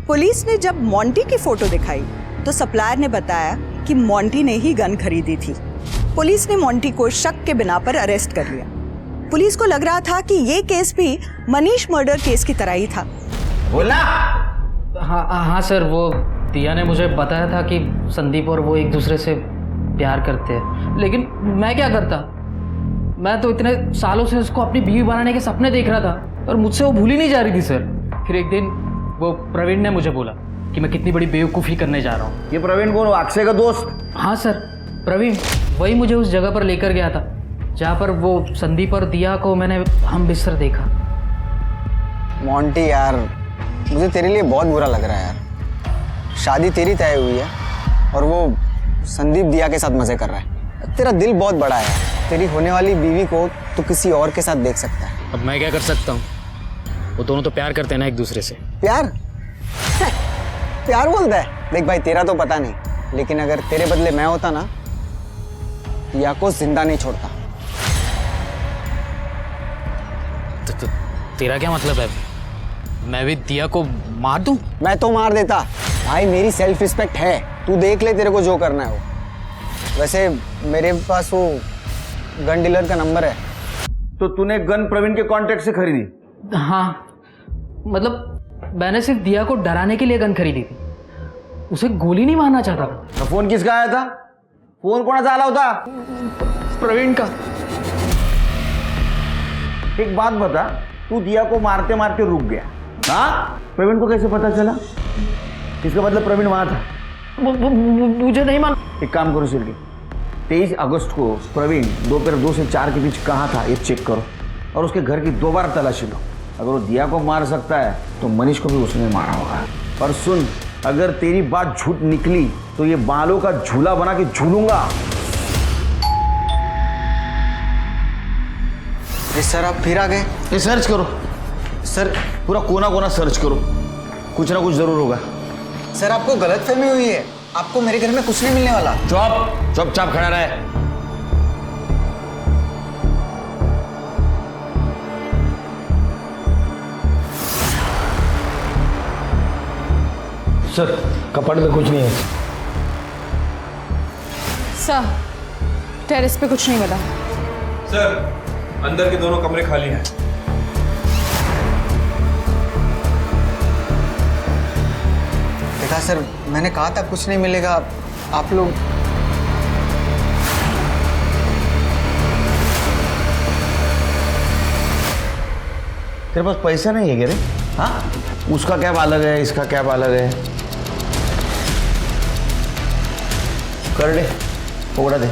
पुलिस ने जब मोंटी की फोटो दिखाई तो सप्लायर ने बताया कि मोंटी ने ही गन खरीदी थी। पुलिस ने मोंटी को शक के बिना पर अरेस्ट कर लिया। पुलिस को लग रहा था कि ये केस भी मनीष मर्डर केस की तरह ही था। बोला? हाँ सर, वो दिया ने मुझे बताया था कि संदीप और वो एक दूसरे से प्यार करते हैं, लेकिन मैं क्या करता? मैं तो इतने सालों से उसको अपनी बीवी बनाने के सपने देख रहा था और मुझसे वो भूल ही नहीं जा रही थी सर। फिर एक दिन वो प्रवीण ने मुझे बोला कि मैं कितनी बड़ी बेवकूफ़ी करने जा रहा हूँ। ये प्रवीण कौन? अक्षय का दोस्त? हाँ सर, प्रवीण वही मुझे उस जगह पर लेकर गया था जहाँ पर वो संदीप और दिया को मैंने हम बिस्तर देखा। मोंटी यार, मुझे तेरे लिए बहुत बुरा लग रहा है यार। शादी तेरी तय हुई है और वो संदीप दिया के साथ मजे कर रहा है। तेरा दिल बहुत बड़ा है, तेरी होने वाली बीवी को तू किसी और के साथ देख सकता है। अब मैं क्या कर सकता हूँ? वो दोनों तो प्यार करते हैं ना एक दूसरे से। प्यार? प्यार बोलता है? देख भाई, तेरा तो पता नहीं, लेकिन अगर तेरे बदले मैं होता ना, दिया को जिंदा नहीं छोड़ता। तो तेरा क्या मतलब है? मैं भी दिया को मार दूं? मैं तो मार देता भाई, मेरी सेल्फ रिस्पेक्ट है। तू देख ले तेरे को जो करना है वो। वैसे मेरे पास वो गन डीलर का नंबर है। तो तूने गन प्रवीण के कांटेक्ट से खरीदी? हाँ, मतलब मैंने सिर्फ दिया को डराने के लिए गन खरीदी थी, उसे गोली नहीं मारना चाहता था। तो फोन किसका आया था? फोन कोणाचा आला होता? प्रवीण का। एक बात बता, तू दिया को मारते मारते रुक गया, हाँ? प्रवीण को कैसे पता चला? इसका मतलब प्रवीण वहां था। मुझे नहीं मालूम। एक काम करो सिर्फ, 23 अगस्त को प्रवीण दोपहर 2 से 4 के बीच कहाँ था ये चेक करो और उसके घर की 2 बार तलाशी लो। अगर वो दिया को मार सकता है तो मनीष को भी उसने मारा होगा। और सुन, अगर तेरी बात झूठ निकली तो ये बालों का झूला बना के झूलूंगा। सर आप फिर आ गए? ये सर्च करो सर, पूरा कोना कोना सर्च करो, कुछ ना कुछ जरूर होगा। सर आपको गलतफहमी हुई है, आपको मेरे घर में कुछ नहीं मिलने वाला। चुपचाप खड़ा रहे। सर कपड़ में कुछ नहीं है। सर टेरेस पे कुछ नहीं मिला। सर अंदर के दोनों कमरे खाली हैं। देखा सर, मैंने कहा था कुछ नहीं मिलेगा। आप लोग तेरे पास पैसा नहीं है क्या रे? हाँ, उसका कैब अलग है, इसका कैब अलग है। कर ले, पकड़ा दे।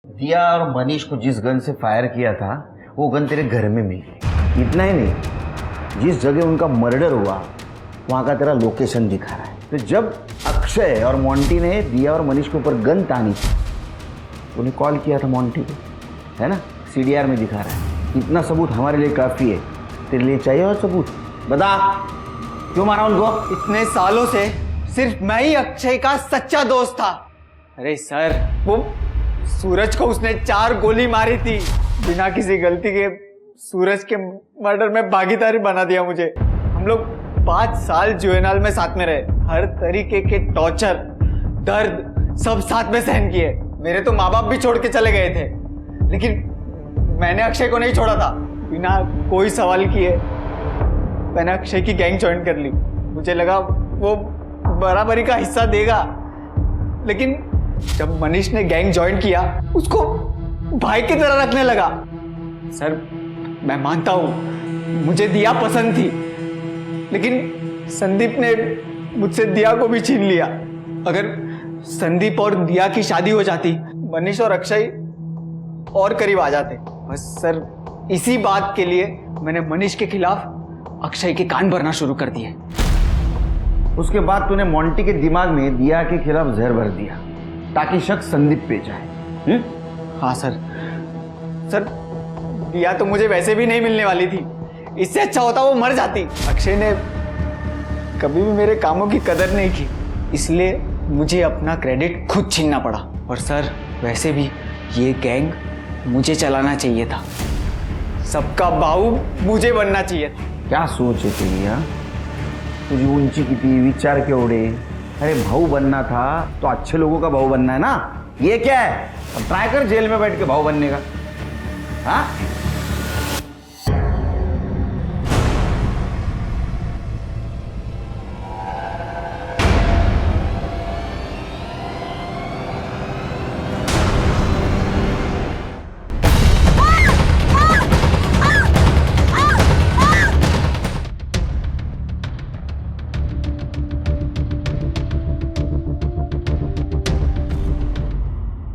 दिया और मनीष को जिस गन से फायर किया था वो गन तेरे घर में मिल गई। इतना ही नहीं, जिस जगह उनका मर्डर हुआ वहां का तेरा लोकेशन दिखा रहा है। तो जब अक्षय और मोंटी ने दिया और मनीष के ऊपर गन तानी थी, उन्हें कॉल किया था मोंटी को, है ना? CDR में दिखा रहा है। इतना सबूत हमारे लिए काफी है। तेरे लिए चाहिए और सबूत? बता, क्यों मारा उनको? इतने सालों से सिर्फ मैं ही अक्षय का सच्चा दोस्त था। अरे सर, वो सूरज को उसने 4 गोली मारी थी, बिना किसी गलती के सूरज के मर्डर में भागीदारी बना दिया मुझे। हम लोग 5 साल जुएनाल में साथ में रहे, हर तरीके के टॉर्चर, दर्द सब साथ में सहन किए। मेरे तो माँ बाप भी छोड़ के चले गए थे, लेकिन मैंने अक्षय को नहीं छोड़ा था। बिना कोई सवाल किए मैंने अक्षय की गैंग ज्वाइन कर ली। मुझे लगा वो बराबरी का हिस्सा देगा, लेकिन जब मनीष ने गैंग ज्वाइन किया उसको भाई की तरह रखने लगा। सर मैं मानता हूं मुझे दिया पसंद थी, लेकिन संदीप ने मुझसे दिया को भी छीन लिया। अगर संदीप और दिया की शादी हो जाती, मनीष और अक्षय और करीब आ जाते। बस सर इसी बात के लिए मैंने मनीष के खिलाफ अक्षय के कान भरना शुरू कर दिए। उसके बाद तूने मोंटी के दिमाग में दिया के खिलाफ जहर भर दिया ताकि शक संदीप पे जाए। हाँ सर। सर दिया तो मुझे वैसे भी नहीं मिलने वाली थी, इससे अच्छा होता वो मर जाती। अक्षय ने कभी भी मेरे कामों की कदर नहीं की, इसलिए मुझे अपना क्रेडिट खुद छीनना पड़ा। और सर वैसे भी ये गैंग मुझे चलाना चाहिए था, सबका बाहू मुझे बनना चाहिए था। क्या सोच है तेरी? हाँ, तुझी उंची किती, विचार केवढे? अरे भाऊ बनना था तो अच्छे लोगों का भाऊ बनना है ना। ये क्या है? अब ट्राई कर जेल में बैठ के भाऊ बनने का। हाँ,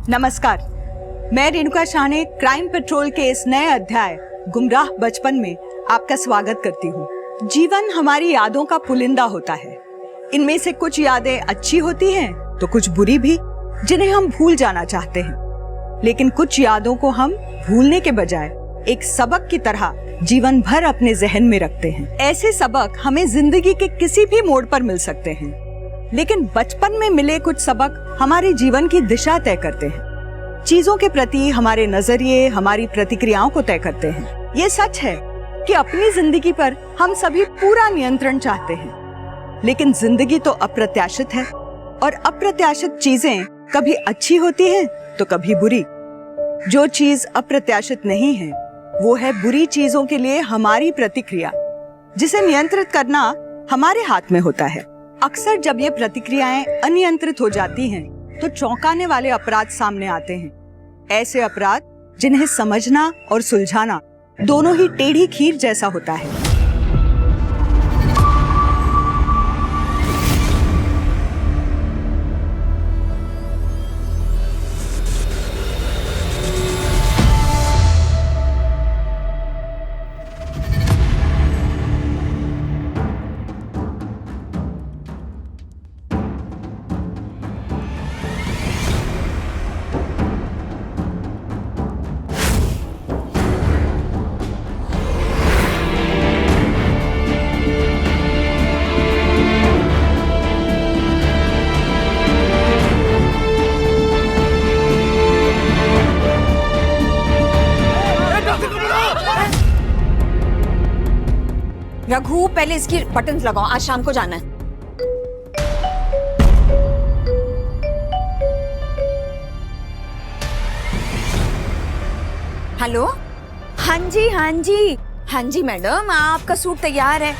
नमस्कार, मैं रेणुका शाहने क्राइम पेट्रोल के इस नए अध्याय गुमराह बचपन में आपका स्वागत करती हूँ। जीवन हमारी यादों का पुलिंदा होता है। इनमें से कुछ यादें अच्छी होती हैं तो कुछ बुरी भी, जिन्हें हम भूल जाना चाहते हैं। लेकिन कुछ यादों को हम भूलने के बजाय एक सबक की तरह जीवन भर अपने जहन में रखते हैं। ऐसे सबक हमें जिंदगी के किसी भी मोड़ पर मिल सकते हैं, लेकिन बचपन में मिले कुछ सबक हमारे जीवन की दिशा तय करते हैं। चीजों के प्रति हमारे नजरिए हमारी प्रतिक्रियाओं को तय करते हैं। ये सच है कि अपनी जिंदगी पर हम सभी पूरा नियंत्रण चाहते हैं, लेकिन जिंदगी तो अप्रत्याशित है और अप्रत्याशित चीजें कभी अच्छी होती हैं तो कभी बुरी। जो चीज अप्रत्याशित नहीं है वो है बुरी चीजों के लिए हमारी प्रतिक्रिया, जिसे नियंत्रित करना हमारे हाथ में होता है। अक्सर जब ये प्रतिक्रियाएं अनियंत्रित हो जाती हैं, तो चौंकाने वाले अपराध सामने आते हैं। ऐसे अपराध जिन्हें समझना और सुलझाना दोनों ही टेढ़ी खीर जैसा होता है। रघु, पहले इसकी बटन्स लगाओ, आज शाम को जाना है। हेलो, हाँ जी मैडम, आपका सूट तैयार है,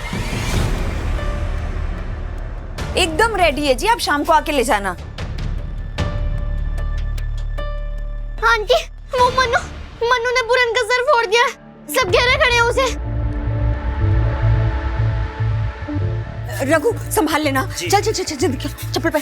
एकदम रेडी है जी, आप शाम को आके ले जाना। आंटी, वो मनु ने पूरन का सर फोड़ दिया, सब घेरे खड़े हैं उसे। रघु, संभाल लेना। चल चप्पल पे।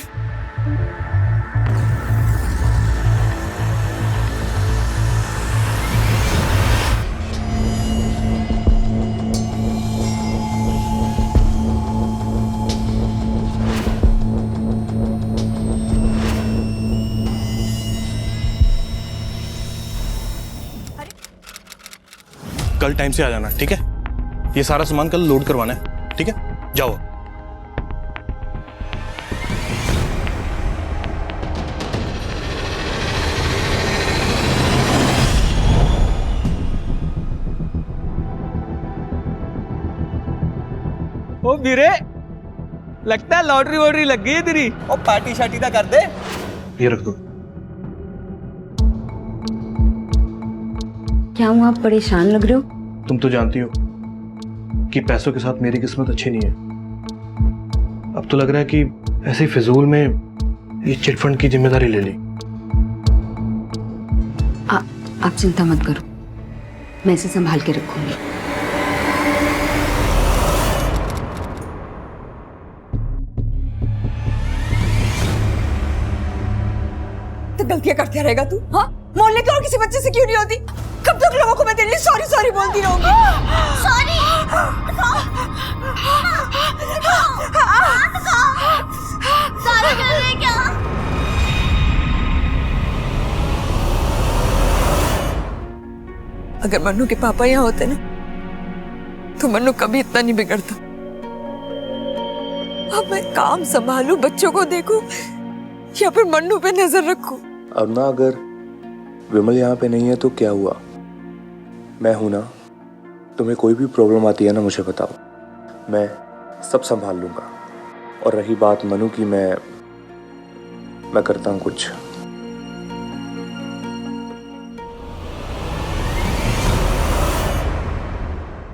कल टाइम से आ जाना, ठीक है? ये सारा सामान कल लोड करवाना है, ठीक है? जाओ। ओ वीरे, लगता है लॉटरी वॉटरी लग गई है तेरी। ओ पार्टी शार्टी का कर दे। ये रख दो। क्या हुआ, आप परेशान लग रहे हो? तुम तो जानती हो कि पैसों के साथ मेरी किस्मत अच्छी नहीं है। अब तो लग रहा है कि ऐसे ही फिजूल में ये चिटफंड की जिम्मेदारी ले ली। आप चिंता मत करो, मैं इसे संभाल के रखूंगी। तो गलतियां करते रहेगा तू? हाँ, मोहल्ले के और किसी बच्चे से क्यों नहीं होती? कब तक लोगों को मैं तेरे लिए सॉरी बोलती रहूंगी? सॉरी। सॉरी कर रहे क्या? अगर मन्नू के पापा यहाँ होते ना, तो मन्नू कभी इतना नहीं बिगड़ता। अब मैं काम संभालूं, बच्चों को देखूं, या फिर मन्नू पे नजर रखूं? अरुणा, अगर विमल यहाँ पे नहीं है तो क्या हुआ? मैं हूं ना, तुम्हें कोई भी प्रॉब्लम आती है ना, मुझे बताओ, मैं सब संभाल लूंगा। और रही बात मनु की, मैं करता हूं कुछ।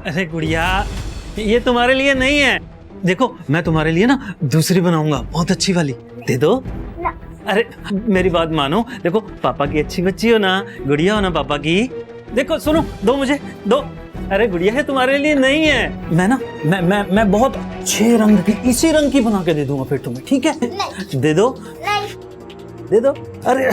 अरे गुड़िया, ये तुम्हारे लिए नहीं है। देखो, मैं तुम्हारे लिए ना दूसरी बनाऊंगा, बहुत अच्छी वाली। दे दो। अरे मेरी बात मानो, देखो पापा की अच्छी बच्ची हो ना, गुड़िया हो ना पापा की। देखो सुनो, दो मुझे, दो। अरे गुड़िया, है तुम्हारे लिए नहीं है। मैं ना मैं बहुत अच्छे रंग की, इसी रंग की बना के दे दूंगा फिर तुम्हें, ठीक है? दे दो। नहीं। दे दो। अरे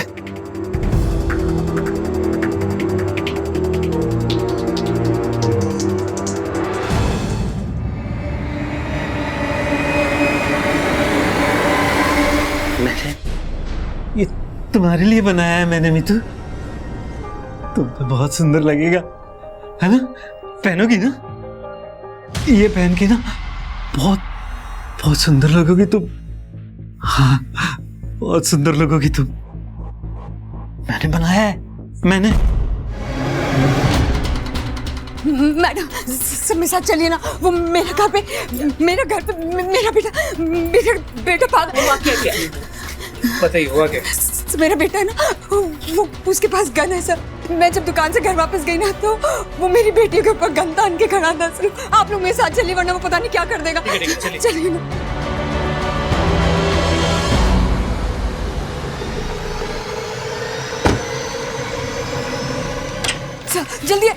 तुम्हारे लिए बनाया है मैंने मीतू। तुम पे बहुत सुंदर लगेगा, है ना? पहनोगी ना? ये पहन के ना बहुत बहुत सुंदर लगोगी तुम। हाँ, बहुत सुंदर लगोगी तुम। मैंने बनाया है, मैंने। मैडम सब मेरे साथ चलिए ना। वो मेरे घर पे मेरा बेटा पागल। हुआ क्या? बताइए हुआ क्या? मेरा बेटा है ना, वो उसके पास गन है सर। मैं जब दुकान से घर वापस गई ना तो वो मेरी बेटी के ऊपर गन तान के खड़ा था सर। आप लोग मेरे साथ चलिए वरना वो पता नहीं क्या कर देगा। चलिए ना। सर जल्दी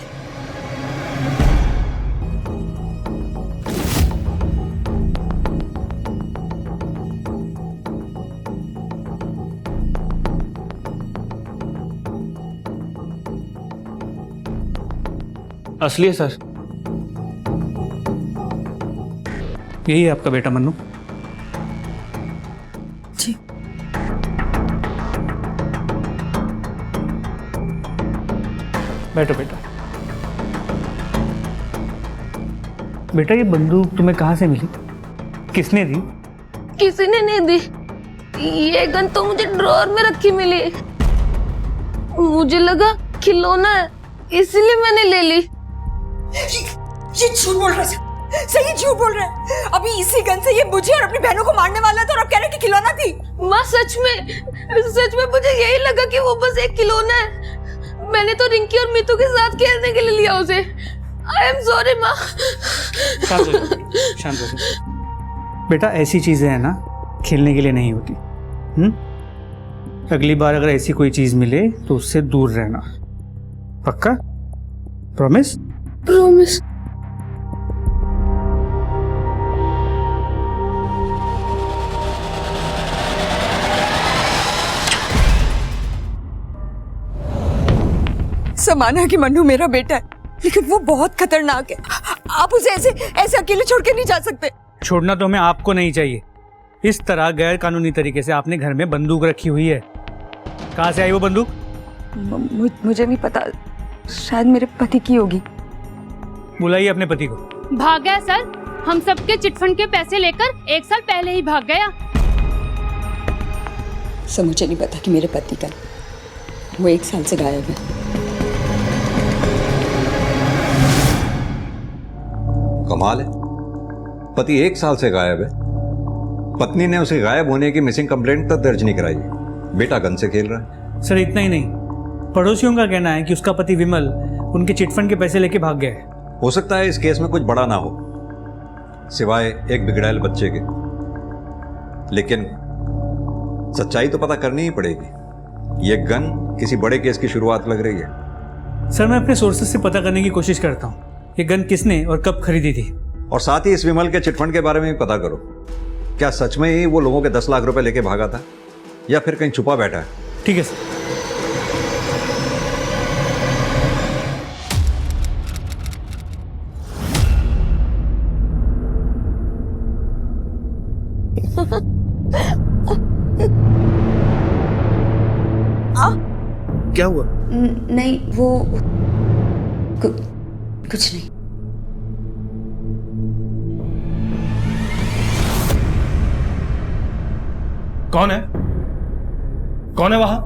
असली है सर। यही है आपका बेटा मन्नू। जी। बैठो बेटा। बेटा ये बंदूक तुम्हें कहाँ से मिली? किसने दी? किसी ने नहीं दी। ये गन तो मुझे ड्रॉअर में रखी मिली। मुझे लगा खिलौना है इसीलिए मैंने ले ली। ये झूठ बोल रहा है, सही झूठ बोल रहा है। अभी इसी गन से ये मुझे और अपनी बहनों को मारने वाला था और अब कह रहे कि खिलौना थी। माँ सच में मुझे यही लगा कि वो बस एक खिलौना है। मैंने तो रिंकी और मीतू के साथ खेलने के लिए लिया उसे। आई एम सॉरी माँ। शांत हो जाओ। बेटा ऐसी चीजें है ना खेलने के लिए नहीं होती। अगली बार अगर ऐसी कोई चीज मिले तो उससे दूर रहना। पक्का? प्रॉमिस? प्रॉमिस। समाना कि मन्नू मेरा बेटा है लेकिन वो बहुत खतरनाक है। आप उसे ऐसे अकेले छोड़ के नहीं जा सकते। छोड़ना तो हमें आपको नहीं चाहिए। इस तरह गैर कानूनी तरीके से आपने घर में बंदूक रखी हुई है। कहाँ से आई वो बंदूक? मुझे नहीं पता, शायद मेरे पति की होगी। बुलाइए अपने पति को। भाग गया सर। हम सबके चिटफंड के पैसे लेकर 1 साल पहले ही भाग गया। सर मुझे नहीं पता कि मेरे पति का वो 1 साल से गायब है। कमाल है, पति 1 साल से गायब है। पत्नी ने उसे गायब होने की मिसिंग कंप्लेंट तक दर्ज नहीं कराई। बेटा गन से खेल रहा है। सर इतना ही नहीं, पड़ोसियों का कहना है कि उसका पति विमल उनके चिटफंड के पैसे लेके भाग गया है। हो सकता है इस केस में कुछ बड़ा ना हो सिवाय एक बिगड़ैल बच्चे के, लेकिन सच्चाई तो पता करनी ही पड़ेगी। ये गन किसी बड़े केस की शुरुआत लग रही है। सर मैं अपने सोर्सेज से पता करने की कोशिश करता हूँ ये गन किसने और कब खरीदी थी। और साथ ही इस विमल के चिटफंड के बारे में भी पता करो। क्या सच में ही वो लोगों के 10 लाख रुपए लेके भागा था या फिर कहीं छुपा बैठा है? ठीक है सर। क्या हुआ? नहीं वो कुछ नहीं। कौन है? कौन है वहां?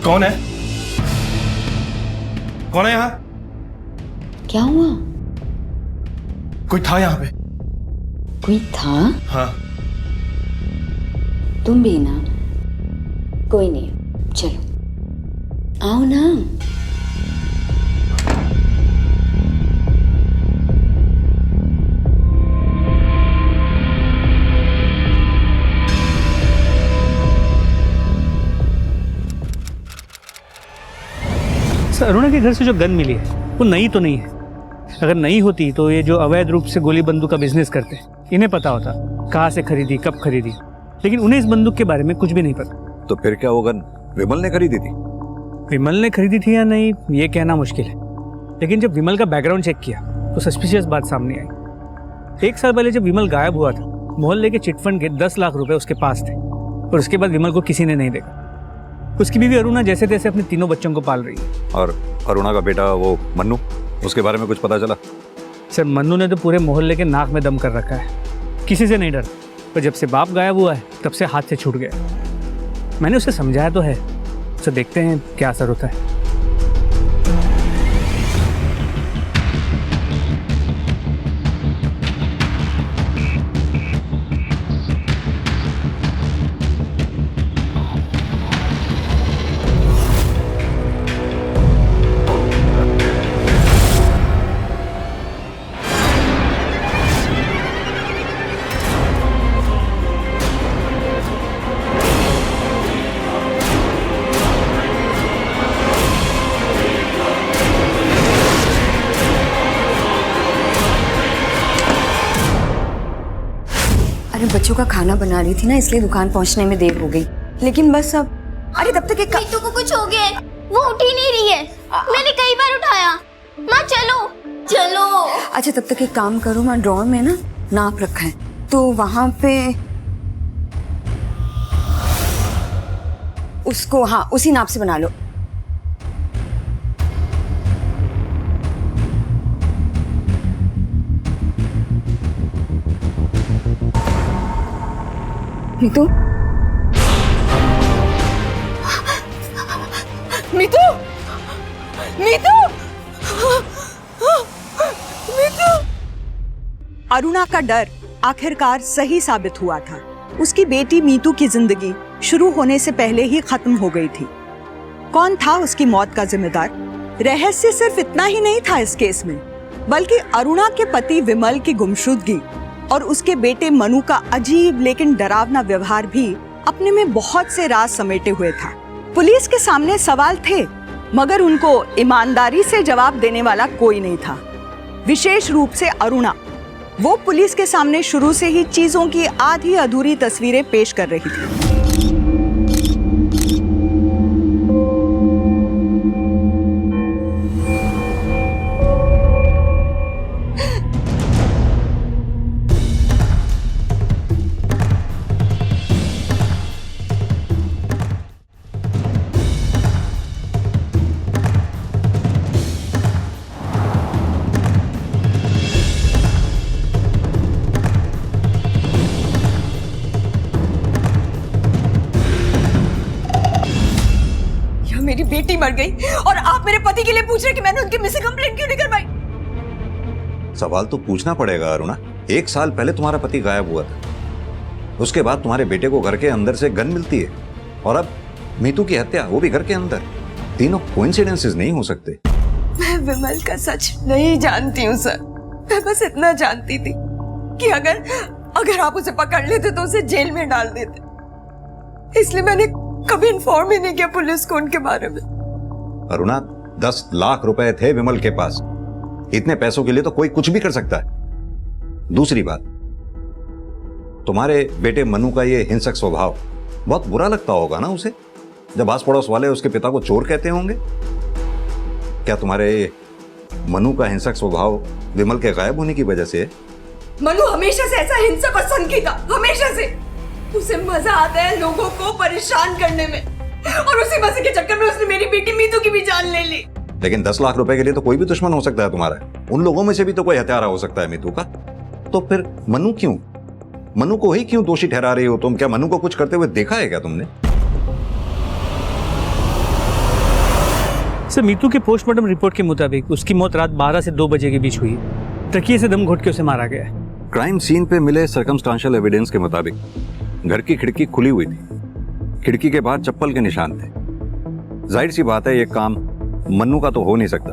कौन है? कौन है यहां? क्या हुआ? कोई था यहां पे? कोई था? हाँ। तुम भी ना? कोई नहीं, चलो आओ ना। सर अरुणा के घर से जो गन मिली है वो नई तो नहीं है। अगर नई होती तो ये जो अवैध रूप से गोली बंदूक का बिजनेस करते इन्हें पता होता कहाँ से खरीदी, कब खरीदी, लेकिन उन्हें इस बंदूक के बारे में कुछ भी नहीं पता। तो फिर क्या वो गन विमल ने खरीदी थी? विमल ने खरीदी थी या नहीं ये कहना मुश्किल है, लेकिन जब विमल का बैकग्राउंड चेक किया तो सस्पिशियस बात सामने आई। 1 साल पहले जब विमल गायब हुआ था मोहल्ले के चिटफंड के 10 लाख रुपए उसके पास थे और उसके बाद विमल को किसी ने नहीं देखा। उसकी बीवी अरुणा जैसे तैसे अपने तीनों बच्चों को पाल रही है। और अरुणा का बेटा वो मन्नू, उसके बारे में कुछ पता चला? सर मन्नू ने तो पूरे मोहल्ले के नाक में दम कर रखा है, किसी से नहीं डरता। पर जब से बाप गायब हुआ है तब से हाथ से छूट गया। मैंने उसे समझाया तो है, तो देखते हैं क्या असर होता है। बच्चों का खाना बना रही थी ना, इसलिए दुकान पहुंचने में देर हो गई। लेकिन बस अब अरे तब तक एक मीतू को कुछ हो गया है, वो उठ ही नहीं रही है। मैंने कई बार उठाया। माँ चलो चलो। अच्छा तब तक एक काम करो, मैं ड्रॉर में ना नाप रखा है, तो वहां पे उसको हाँ उसी नाप से बना लो। मीतू मीतू मीतू मीतू। अरुणा का डर आखिरकार सही साबित हुआ था। उसकी बेटी मीतू की जिंदगी शुरू होने से पहले ही खत्म हो गई थी। कौन था उसकी मौत का जिम्मेदार? रहस्य सिर्फ इतना ही नहीं था इस केस में, बल्कि अरुणा के पति विमल की गुमशुदगी और उसके बेटे मनु का अजीब लेकिन डरावना व्यवहार भी अपने में बहुत से राज समेटे हुए था। पुलिस के सामने सवाल थे, मगर उनको ईमानदारी से जवाब देने वाला कोई नहीं था। विशेष रूप से अरुणा, वो पुलिस के सामने शुरू से ही चीजों की आधी अधूरी तस्वीरें पेश कर रही थी। मेरी बेटी मर गई और आप मेरे पति के लिए पूछ रहे कि मैंने उनकी मिसिंग कंप्लेंट क्यों नहीं करवाई? सवाल तो पूछना पड़ेगा अरुणा। 1 साल पहले तुम्हारा पति गायब हुआ था, उसके बाद तुम्हारे बेटे को घर के अंदर से गन मिलती है, और अब मीतू की हत्या, वो भी घर के अंदर। तीनों कोइंसिडेंसेस नहीं हो सकते। मैं विमल का सच नहीं जानती हूँ सर। मैं बस इतना जानती थी कि अगर आप उसे पकड़ लेते तो उसे जेल में डाल देते, इसलिए मैंने कभी इन्फॉर्म ही नहीं किया पुलिस को उनके बारे में। अरुणा, 10 लाख रुपए थे विमल के पास। इतने पैसों के लिए तो कोई कुछ भी कर सकता है। दूसरी बात, तुम्हारे बेटे मनु का ये हिंसक स्वभाव बहुत बुरा लगता होगा ना उसे, जब आस पड़ोस वाले उसके पिता को चोर कहते होंगे। क्या तुम्हारे मनु का हिंसक स्वभाव विमल के गायब होने की वजह से है? मनु हमेशा से ऐसा हिंसक और सनकी था, हमेशा से। उसे मजा आता है लोगों को परेशान करने में, और उसी मजे के चक्कर में उसने मेरी बेटी मीतू की भी जान ले ली। लेकिन 10 लाख रुपए के लिए तो कोई भी दुश्मन हो सकता है तुम्हारा। उन लोगों में से भी तो कोई हत्यारा हो सकता है मीतू का। तो फिर मनु क्यों, मनु को ही क्यों दोषी ठहरा रही हो तुम? क्या मनु को कुछ करते हुए देखा है क्या तुमने? सर, मीतू के पोस्टमार्टम रिपोर्ट के मुताबिक उसकी मौत रात 12 से 2 बजे के बीच हुई। तकिए से दम घोट के उसे मारा गया है। क्राइम सीन पे मिले सर्कमस्टांशियल एविडेंस के मुताबिक घर की खिड़की खुली हुई थी, खिड़की के बाहर चप्पल के निशान थे। जाहिर सी बात है ये काम मन्नू का तो हो नहीं सकता,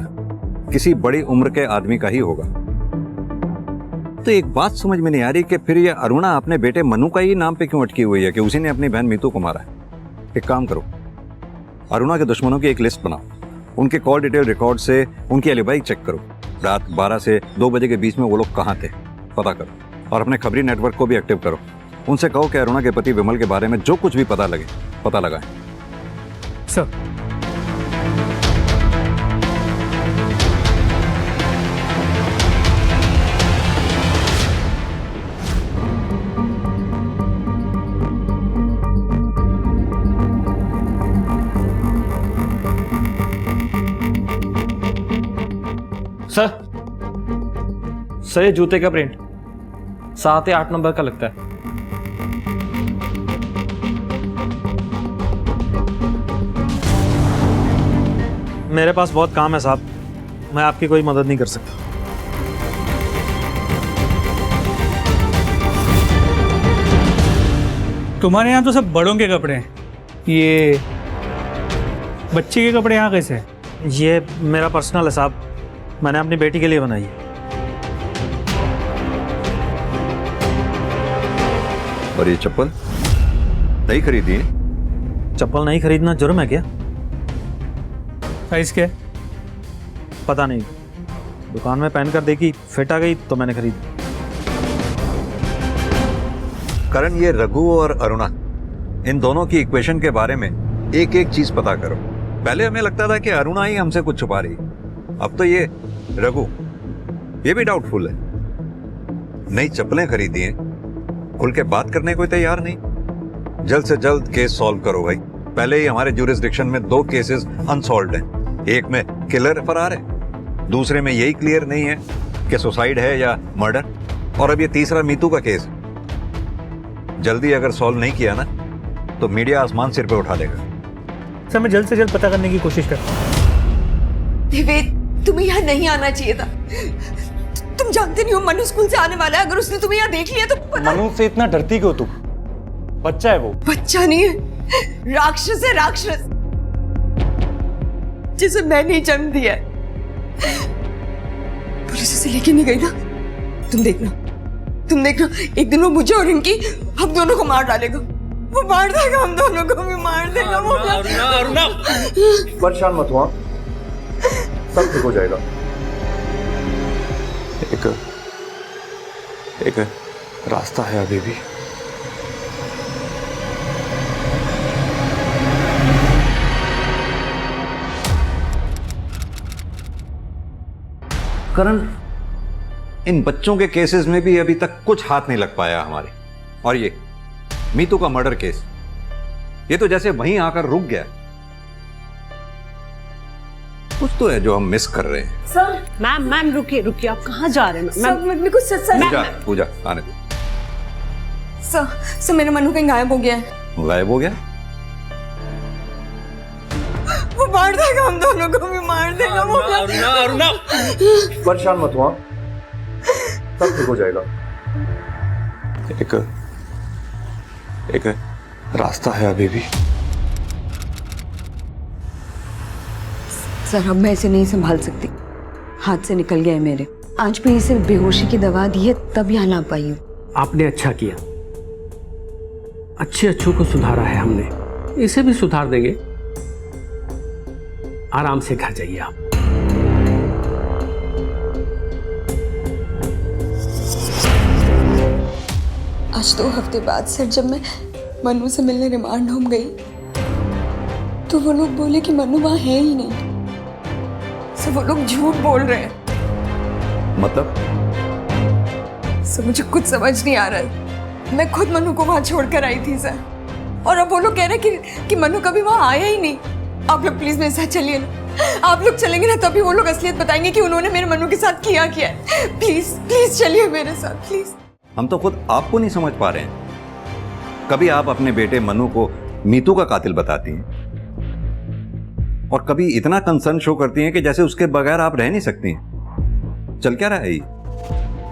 किसी बड़ी उम्र के आदमी का ही होगा। तो एक बात समझ में नहीं आ रही कि फिर ये अरुणा अपने बेटे मन्नू का ही नाम पे क्यों अटकी हुई है कि उसी ने अपनी बहन मीतू को मारा है। एक काम करो, अरुणा के दुश्मनों की एक लिस्ट बनाओ, उनके कॉल डिटेल रिकॉर्ड से उनकी एलिबाई चेक करो। रात 12 से 2 बजे के बीच में वो लोग कहाँ थे पता करो, और अपने खबरी नेटवर्क को भी एक्टिव करो। उनसे कहो कि अरुणा के पति विमल के बारे में जो कुछ भी पता लगे पता लगाएं। सर, सर ये जूते का प्रिंट 7 या 8 नंबर का लगता है। मेरे पास बहुत काम है साहब, मैं आपकी कोई मदद नहीं कर सकता। तुम्हारे यहाँ तो सब बड़ों के कपड़े हैं, ये बच्चे के कपड़े यहाँ कैसे हैं? ये मेरा पर्सनल है साहब, मैंने अपनी बेटी के लिए बनाई है। और ये चप्पल नहीं खरीदी है? चप्पल नहीं खरीदना जुर्म है क्या? साइज क्या? पता नहीं, दुकान में पहन कर देखी, फिट आ गई तो मैंने खरीदी। करण, ये रघु और अरुणा, इन दोनों की इक्वेशन के बारे में एक एक चीज पता करो। पहले हमें लगता था कि अरुणा ही हमसे कुछ छुपा रही, अब तो ये रघु, ये भी डाउटफुल है। नई चप्पलें खरीदी हैं, खुल के बात करने को तैयार नहीं। जल्द से जल्द केस सॉल्व करो भाई। पहले ही हमारे ज्यूरिसडिक्शन में 2 केसेस अनसॉल्व्ड हैं। एक में किलर फरार है, दूसरे में यही क्लियर नहीं है कि सुसाइड है या मर्डर, और अब ये तीसरा मीतू का केस है। जल्दी अगर सॉल्व नहीं किया ना तो मीडिया आसमान सिर पे उठा देगा। सर मैं जल्द से जल्द पता करने की कोशिश करता हूँ। देवेद, तुम्हें यहाँ नहीं आना चाहिए था। तुम जानते नहीं हो मनु स्कूल से आने वाला है, अगर उसने तुम्हें यहाँ देख लिया तो मनु से इतना डरती क्यों तुम? बच्चा है वो। बच्चा नहीं है, राक्षस है, राक्षस जिसे मैंने ही जन्म दिया है। पुलिस उसे लेके नहीं गई ना, तुम देखना एक दिन वो मुझे और इनकी, हम दोनों को मार डालेगा। वो मार देगा, हम दोनों को भी मार देगा। अरुणा, परेशान मत हुआ, सब ठीक हो जाएगा। एक रास्ता है अभी भी। करण, इन बच्चों के केसेस में भी अभी तक कुछ हाथ नहीं लग पाया हमारे। और ये मीतू का मर्डर केस, ये तो जैसे वहीं आकर रुक गया। कुछ तो है जो हम मिस कर रहे हैं। सर, मैम रुकिए, आप कहाँ जा रहे हैं? सर, मेरे को सच पूजा आने दो। सर मेरा मनु कहीं गायब हो गया है। गायब हो गया? वो मार देगा, हम दोनों को भी मार देगा। अरुणा, परेशान मत हुआ, सब ठीक हो जाएगा। एक रास्ता है अभी भी। सर अब मैं इसे नहीं संभाल सकती, हाथ से निकल गया है मेरे। आज भी इसे बेहोशी की दवा दी है तब यहाँ ला पाई हूँ। आपने अच्छा किया, अच्छों को सुधारा है हमने, इसे भी सुधार देंगे। आराम से घर जाइए आप। आज 2 हफ्ते बाद सर जब मैं मनु से मिलने रिमांड होम गई तो वो लोग बोले कि मनु वहां है ही नहीं। सर वो लोग झूठ बोल रहे हैं। मतलब? सर मुझे कुछ समझ नहीं आ रहा है। मैं खुद मनु को वहां छोड़कर आई थी सर, और अब वो लोग कह रहे हैं कि मनु कभी वहां आया ही नहीं। आप लोग प्लीज मेरे साथ चलिए ना, आप लोग चलेंगे ना तभी वो लोग असलियत बताएंगे कि उन्होंने मेरे मनु के साथ किया क्या है। प्लीज चलिए मेरे साथ प्लीज। हम तो खुद आपको नहीं समझ पा रहे हैं। कभी आप अपने बेटे मनु को मीतू का कातिल बताती हैं और कभी इतना कंसर्न शो करती हैं कि जैसे उसके बगैर आप रह नहीं सकती हैं। चल क्या रहा है ये?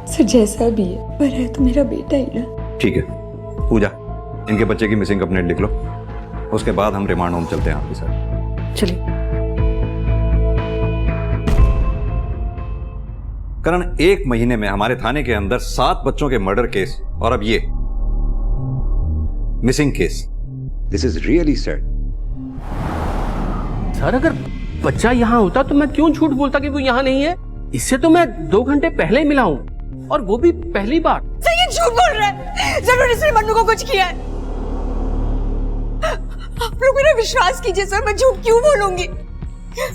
सर जैसा भी है, पर है तो मेरा बेटा ही ना। ठीक है पूजा, इनके बच्चे की मिसिंग कंप्लेंट लिख लो, उसके बाद हम रिमांड होम चलते हैं आपके साथ। चलिए। करण, 1 महीने में हमारे थाने के अंदर 7 बच्चों के मर्डर केस और अब ये missing case. This is really sad. Sir अगर बच्चा यहाँ होता तो मैं क्यों झूठ बोलता कि वो यहाँ नहीं है? इससे तो मैं 2 घंटे पहले ही मिला हूँ, और वो भी पहली बार। सर ये झूठ बोल रहा है, जरूर इसने मन्नू को कुछ किया है। आप लोग मेरा विश्वास कीजिए सर, मैं झूठ क्यों बोलूंगी?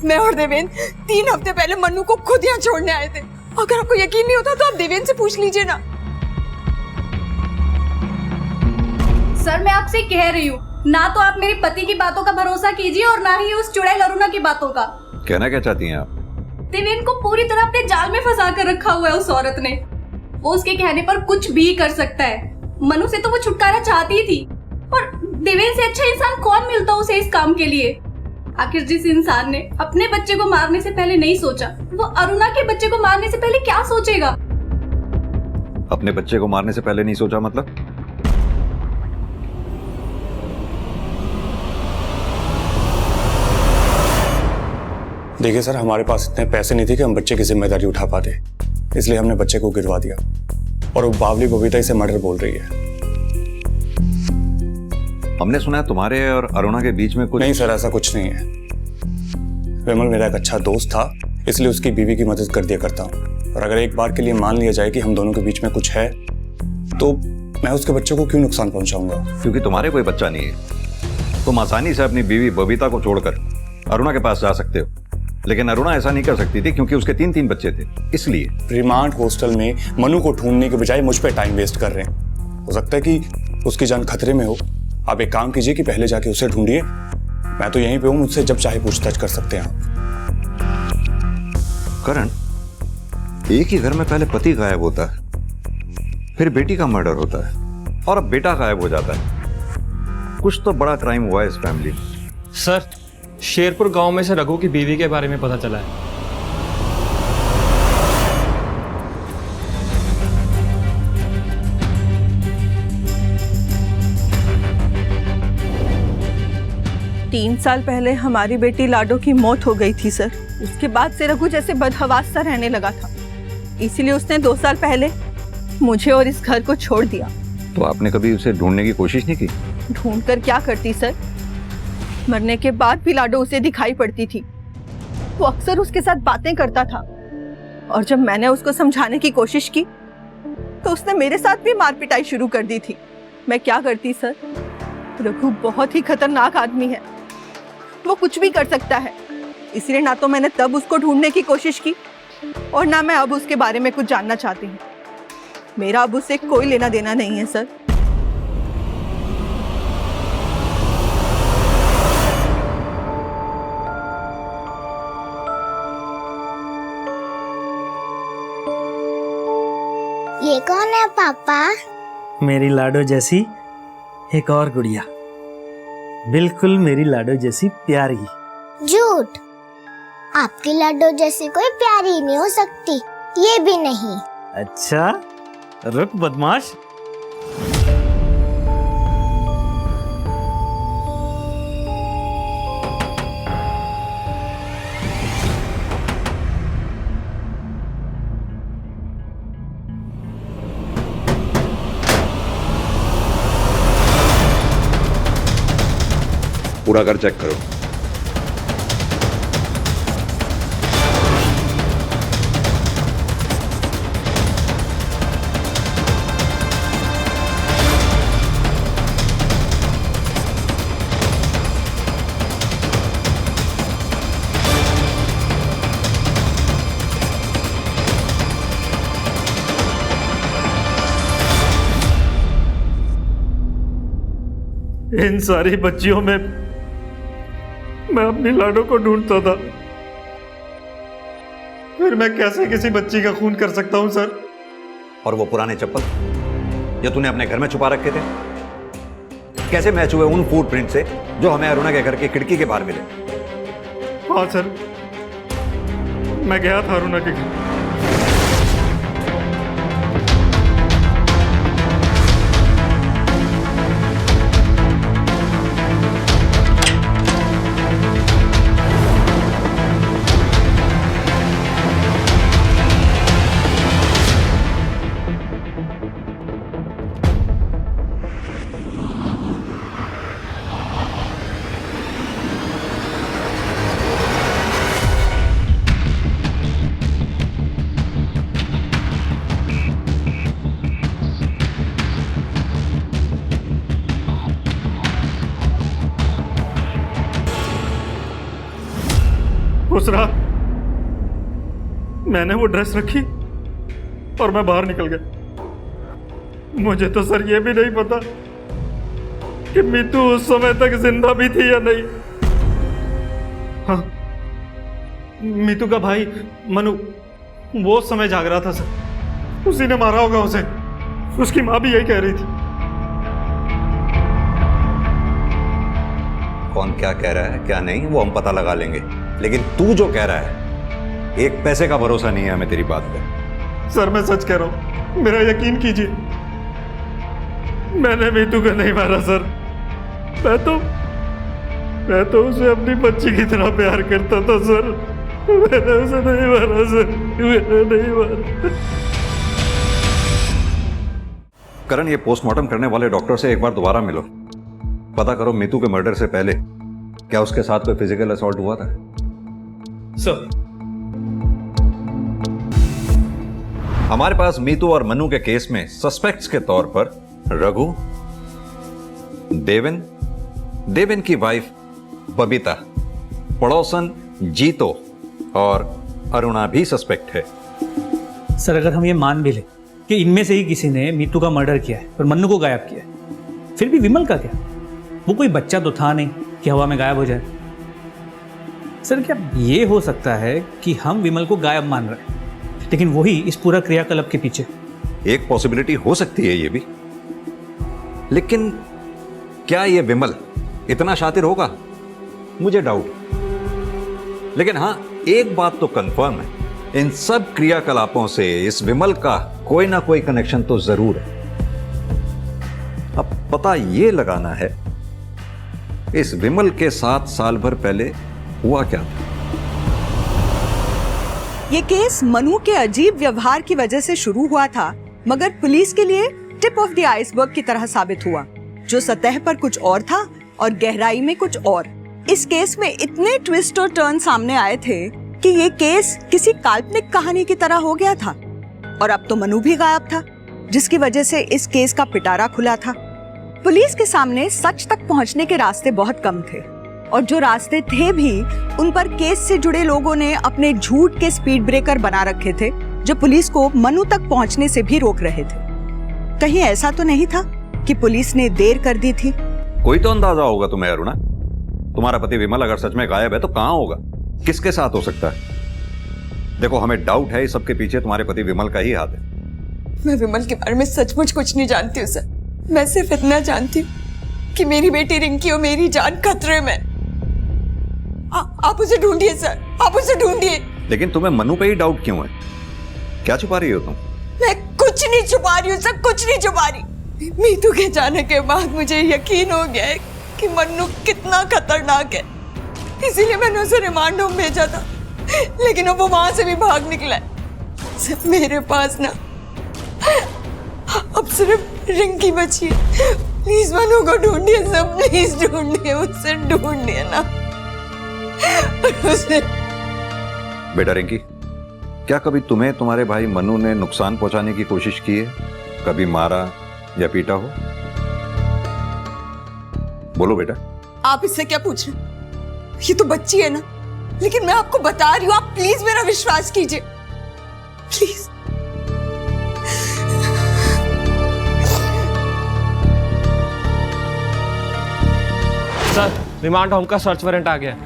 मैं और देवेंद्र 3 हफ्ते पहले मन्नू को खुद यहाँ छोड़ने आए थे। अगर आपको यकीन नहीं होता तो आप देवेंद्र से पूछ लीजिए ना। सर मैं आपसे कह रही हूँ, ना तो आप मेरे पति की बातों का भरोसा कीजिए और ना ही उस चुड़ैल अरुणा की बातों का। कहना क्या चाहती हैं आप? देवेन को पूरी तरह अपने जाल में फंसा कर रखा हुआ है उस औरत ने। वो उसके कहने पर कुछ भी कर सकता है। मनु से तो वो छुटकारा चाहती ही थी, और देवेन से अच्छा इंसान कौन मिलता उसे इस काम के लिए। आखिर जिस इंसान ने अपने बच्चे को मारने से पहले नहीं सोचा, वो अरुणा के बच्चे को मारने से पहले क्या सोचेगा? अपने बच्चे को मारने से पहले नहीं सोचा मतलब? देखिए सर, हमारे पास इतने पैसे नहीं थे कि हम बच्चे की जिम्मेदारी उठा पाते, इसलिए हमने बच्चे को गिरवा दिया। और वो बावली बबीता इसे मर्डर बोल रही है। हमने सुना है तुम्हारे और अरुणा के बीच में कुछ। नहीं सर, ऐसा कुछ नहीं है। विमल मेरा एक अच्छा दोस्त था, इसलिए उसकी बीवी की मदद कर दिया करता हूँ। और अगर एक बार के लिए मान लिया जाए कि हम दोनों के बीच में कुछ है, तो मैं उसके बच्चे को क्यों नुकसान पहुंचाऊंगा? क्योंकि तुम्हारे कोई बच्चा नहीं है। तुम आसानी से अपनी बीवी बबीता को छोड़कर अरुणा के पास जा सकते हो, लेकिन अरुणा ऐसा नहीं कर सकती थी क्योंकि उसके 3 बच्चे थे। इसलिए रिमांड हॉस्टल में मनु को ढूंढने के बजाय मुझ पर टाइम वेस्ट कर रहे हैं। हो सकता है कि उसकी जान खतरे में हो। आप एक काम कीजिए कि पहले जाके उसे ढूंढिए। मैं तो यहीं पे हूं, मुझसे जब चाहे पूछताछ कर सकते हैं आप। करण, एक ही घर में पहले पति गायब होता है, फिर बेटी का मर्डर होता है, और अब बेटा गायब हो जाता है। कुछ तो बड़ा क्राइम हुआ है इस फैमिली में। सर, शेरपुर गांव में से रघु की बीवी के बारे में पता चला है। तीन साल पहले हमारी बेटी लाडो की मौत हो गई थी सर। उसके बाद से रघु जैसे बदहवास सा रहने लगा था, इसीलिए उसने 2 साल पहले मुझे और इस घर को छोड़ दिया। तो आपने कभी उसे ढूंढने की कोशिश नहीं की? ढूंढ कर क्या करती सर? मरने के बाद भी लाडो उसे दिखाई पड़ती थी। वो अक्सर उसके साथ बातें करता था, और जब मैंने उसको समझाने की कोशिश की तो उसने मेरे साथ भी मार पिटाई शुरू कर दी थी। मैं क्या करती सर? रघु बहुत ही खतरनाक आदमी है, वो कुछ भी कर सकता है। इसलिए ना तो मैंने तब उसको ढूंढने की कोशिश की, और ना मैं अब उसके बारे में कुछ जानना चाहती हूँ। मेरा अब उससे कोई लेना देना नहीं है सर। ये कौन है पापा? मेरी लाडो जैसी एक और गुड़िया, बिल्कुल मेरी लाडो जैसी प्यारी। झूठ, आपकी लाडो जैसी कोई प्यारी नहीं हो सकती, ये भी नहीं। अच्छा, रुक बदमाश। पूरा घर चेक करो। इन सारी बच्चियों में मैं अपनी लाडो को ढूंढता था, फिर मैं कैसे किसी बच्ची का खून कर सकता हूं सर? और वो पुराने चप्पल जो तूने अपने घर में छुपा रखे थे, कैसे मैच हुए उन फुटप्रिंट से जो हमें अरुणा के घर की खिड़की के बाहर मिले? हाँ सर, मैं गया था अरुणा के घर। उस रात मैंने वो ड्रेस रखी और मैं बाहर निकल गया। मुझे तो सर ये भी नहीं पता कि मीतू उस समय तक जिंदा भी थी या नहीं। हाँ, मीतू का भाई मनु वो उस समय जाग रहा था सर, उसी ने मारा होगा उसे। उसकी माँ भी यही कह रही थी। कौन क्या कह रहा है क्या नहीं वो हम पता लगा लेंगे, लेकिन तू जो कह रहा है एक पैसे का भरोसा नहीं है हमें तेरी बात पे। सर मैं सच कह रहा हूं, मेरा यकीन कीजिए, मैंने मीतू को नहीं मारा सर। मैं तो उसे अपनी बच्ची की तरह प्यार करता था सर। मैंने उसे नहीं मारा सर, मैंने नहीं मारा। करण, ये पोस्टमार्टम करने वाले डॉक्टर से एक बार दोबारा मिलो, पता करो मीतू के मर्डर से पहले क्या उसके साथ कोई फिजिकल असॉल्ट हुआ था। सर हमारे पास मीतू और मनु के केस में सस्पेक्ट्स के तौर पर रघु, देवेन की वाइफ बबीता, पड़ोसन जीतो और अरुणा भी सस्पेक्ट है। सर अगर हम ये मान भी ले कि इनमें से ही किसी ने मीतू का मर्डर किया है और मन्नू को गायब किया है, फिर भी विमल का क्या? वो कोई बच्चा तो था नहीं कि हवा में गायब हो जाए। सर क्या ये हो सकता है कि हम विमल को गायब मान रहे हैं, लेकिन वही इस पूरा क्रियाकलाप के पीछे? एक पॉसिबिलिटी हो सकती है ये भी, लेकिन क्या ये विमल इतना शातिर होगा? मुझे डाउट। लेकिन हां, एक बात तो कंफर्म है, इन सब क्रियाकलापों से इस विमल का कोई ना कोई कनेक्शन तो जरूर है। अब पता ये लगाना है इस विमल के साथ साल भर पहले हुआ क्या था। ये केस मनु के अजीब व्यवहार की वजह से शुरू हुआ था, मगर पुलिस के लिए टिप ऑफ द आइसबर्ग की तरह साबित हुआ, जो सतह पर कुछ और था और गहराई में कुछ और। इस केस में इतने ट्विस्ट और टर्न सामने आए थे कि ये केस किसी काल्पनिक कहानी की तरह हो गया था। और अब तो मनु भी गायब था, जिसकी वजह से इस केस का पिटारा खुला था। पुलिस के सामने सच तक पहुंचने के रास्ते बहुत कम थे, और जो रास्ते थे भी उन पर केस से जुड़े लोगों ने अपने झूठ के स्पीड ब्रेकर बना रखे थे, जो पुलिस को मनु तक पहुंचने से भी रोक रहे थे। कहीं ऐसा तो नहीं था कि पुलिस ने देर कर दी थी? कोई तो अंदाजा होगा तुम्हें अरुणा, तुम्हारा पति विमल अगर सच में गायब है तो कहां होगा, किसके साथ हो सकता है? देखो हमें डाउट है इस सब के पीछे तुम्हारे पति विमल का ही हाथ है। मैं विमल के बारे में सचमुच कुछ नहीं जानती हूँ सर। मैं सिर्फ इतना जानती हूँ कि मेरी बेटी रिंकी और मेरी जान खतरे में। आप उसे ढूंढिए सर, आप उसे ढूंढिए। लेकिन तुम्हें मनु पे ही डाउट क्यों है? क्या छुपा रही हो तुम? मैं कुछ नहीं छुपा रही हूँ सर, कुछ नहीं छुपा रही। मीतू के जाने के बाद मुझे यकीन हो गया है कि मन्नू कितना खतरनाक है, इसीलिए मैंने उसे रिमांड होम भेजा था, लेकिन वो वहां से भी भाग निकला है। सिर्फ मेरे पास ना अब सिर्फ रिंकी बची है। प्लीज मन्नू को ढूंढिए सब, प्लीज ढूंढिए, उससे ढूंढिए ना उसे। बेटा रिंकी, क्या कभी तुम्हें तुम्हारे भाई मनु ने नुकसान पहुंचाने की कोशिश की है? कभी मारा या पीटा हो? बोलो बेटा। आप इससे क्या पूछ रहे हैं? ये तो बच्ची है ना, लेकिन मैं आपको बता रही हूँ, आप प्लीज मेरा विश्वास कीजिए, प्लीज। सर रिमांड होम का सर्च वारंट आ गया।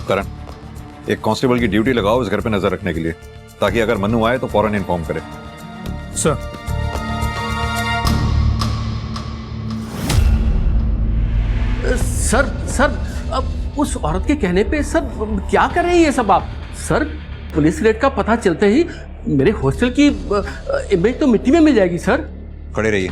करण, एक कांस्टेबल की ड्यूटी लगाओ इस घर पे नजर रखने के लिए, ताकि अगर मनु आए तो फौरन इन्फॉर्म करे। सर सर अब उस औरत के कहने पे सर क्या कर रहे हैं ये सब आप? सर पुलिस रेड का पता चलते ही मेरे हॉस्टल की इमेज तो मिट्टी में मिल जाएगी सर। खड़े रहिए।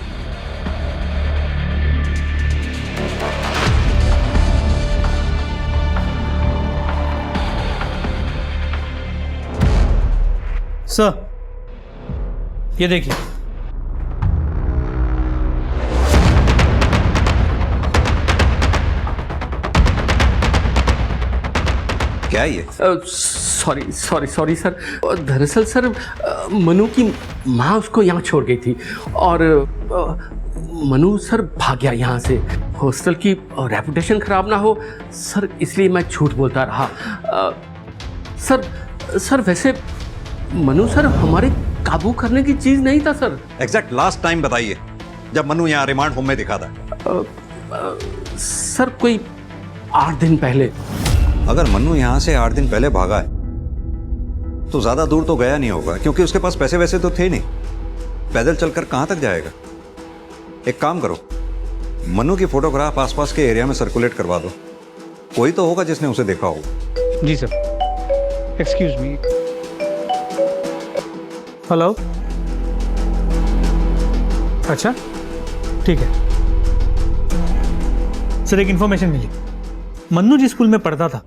सर ये देखिए, क्या है ये? सॉरी सर, दरअसल सर मनु की माँ उसको यहाँ छोड़ गई थी और मनु सर भाग गया यहाँ से। हॉस्टल की रेपुटेशन खराब ना हो सर, इसलिए मैं झूठ बोलता रहा। सर वैसे मनु सर हमारे काबू करने की चीज नहीं था सर। एग्जैक्ट लास्ट टाइम बताइए जब मनु यहाँ रिमांड होम में दिखा था। सर कोई 8 दिन पहले। अगर मन्नू यहाँ से 8 दिन पहले भागा है तो ज्यादा दूर तो गया नहीं होगा, क्योंकि उसके पास पैसे वैसे तो थे नहीं। पैदल चलकर कहाँ तक जाएगा? एक काम करो, मन्नू की फोटोग्राफ आसपास के एरिया में सर्कुलेट करवा दो, कोई तो होगा जिसने उसे देखा होगा। जी सर। Excuse me. हेलो। अच्छा ठीक है सर, एक इन्फॉर्मेशन मिली। मन्नू जिस स्कूल में पढ़ता था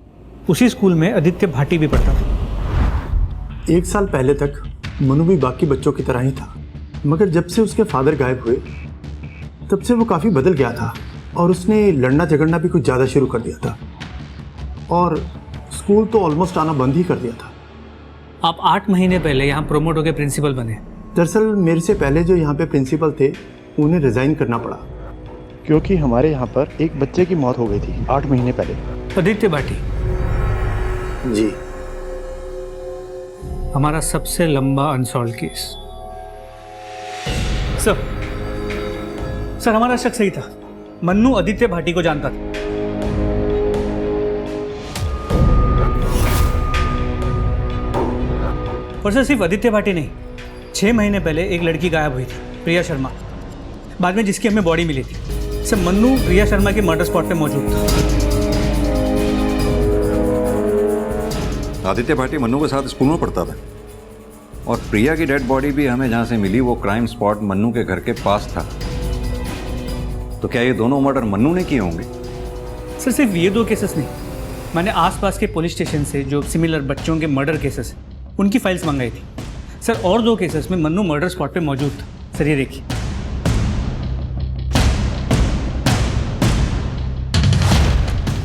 उसी स्कूल में आदित्य भाटी भी पढ़ता था। 1 साल पहले तक मनु भी बाकी बच्चों की तरह ही था, मगर जब से उसके फादर गायब हुए तब से वो काफ़ी बदल गया था और उसने लड़ना झगड़ना भी कुछ ज़्यादा शुरू कर दिया था और स्कूल तो ऑलमोस्ट आना बंद ही कर दिया था। आप 8 महीने पहले यहाँ प्रोमोट होकर प्रिंसिपल बने। दरअसल मेरे से पहले जो यहाँ पे प्रिंसिपल थे उन्हें रिज़ाइन करना पड़ा, क्योंकि हमारे यहाँ पर एक बच्चे की मौत हो गई थी 8 महीने पहले। आदित्य भाटी जी, हमारा सबसे लंबा अनसॉल्व केस। सर हमारा शक सही था, मन्नू आदित्य भाटी को जानता था। और सर सिर्फ आदित्य भाटी नहीं, 6 महीने पहले एक लड़की गायब हुई थी, प्रिया शर्मा, बाद में जिसकी हमें बॉडी मिली थी। सर मन्नू प्रिया शर्मा के मर्डर स्पॉट पे मौजूद था। आदित्य भाटी मन्नू के साथ स्कूल में पढ़ता था और प्रिया की डेड बॉडी भी हमें जहां से मिली वो क्राइम स्पॉट मन्नू के घर के पास था। तो क्या ये दोनों मर्डर मन्नू ने किए होंगे? सर सिर्फ ये 2 केसेस नहीं, मैंने आसपास के पुलिस स्टेशन से जो सिमिलर बच्चों के मर्डर केसेस हैं उनकी फाइल्स मंगाई थी। सर और 2 केसेस में मन्नू मर्डर स्पॉट पे मौजूद था। सर ये देखिए।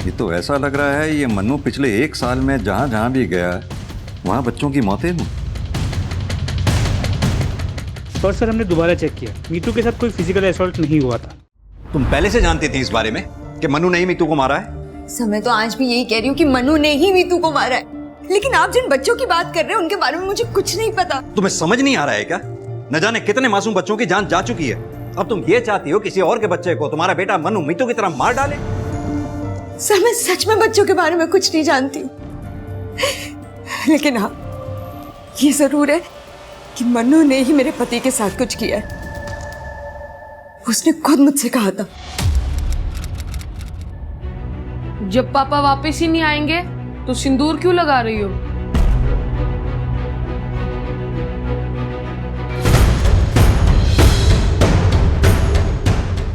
ये तो ऐसा लग रहा है ये मन्नू पिछले 1 साल में जहां जहां भी गया वहां बच्चों की मौतें हुई। और सर हमने दोबारा चेक किया, मीतू के साथ कोई फिजिकल असॉल्ट नहीं हुआ था। तुम पहले से जानती थी इस बारे में कि मन्नू ने ही मीतू को मारा है? सर मैं तो आज भी यही कह रही हूँ कि मनु ने ही मीतू को मारा है, लेकिन आप जिन बच्चों की बात कर रहे हैं उनके बारे में मुझे कुछ नहीं पता। तुम्हें समझ नहीं आ रहा है क्या? न जाने कितने मासूम बच्चों की जान जा चुकी है, अब तुम ये चाहती हो किसी और के बच्चे को तुम्हारा बेटा मन्नू मीतू की तरह मार डाले? सर मैं सच में बच्चों के बारे में कुछ नहीं जानती, लेकिन हाँ ये जरूर है कि मन्नू ने ही मेरे पति के साथ कुछ किया है। उसने खुद मुझसे कहा था जब पापा वापस ही नहीं आएंगे तो सिंदूर क्यों लगा रही हो?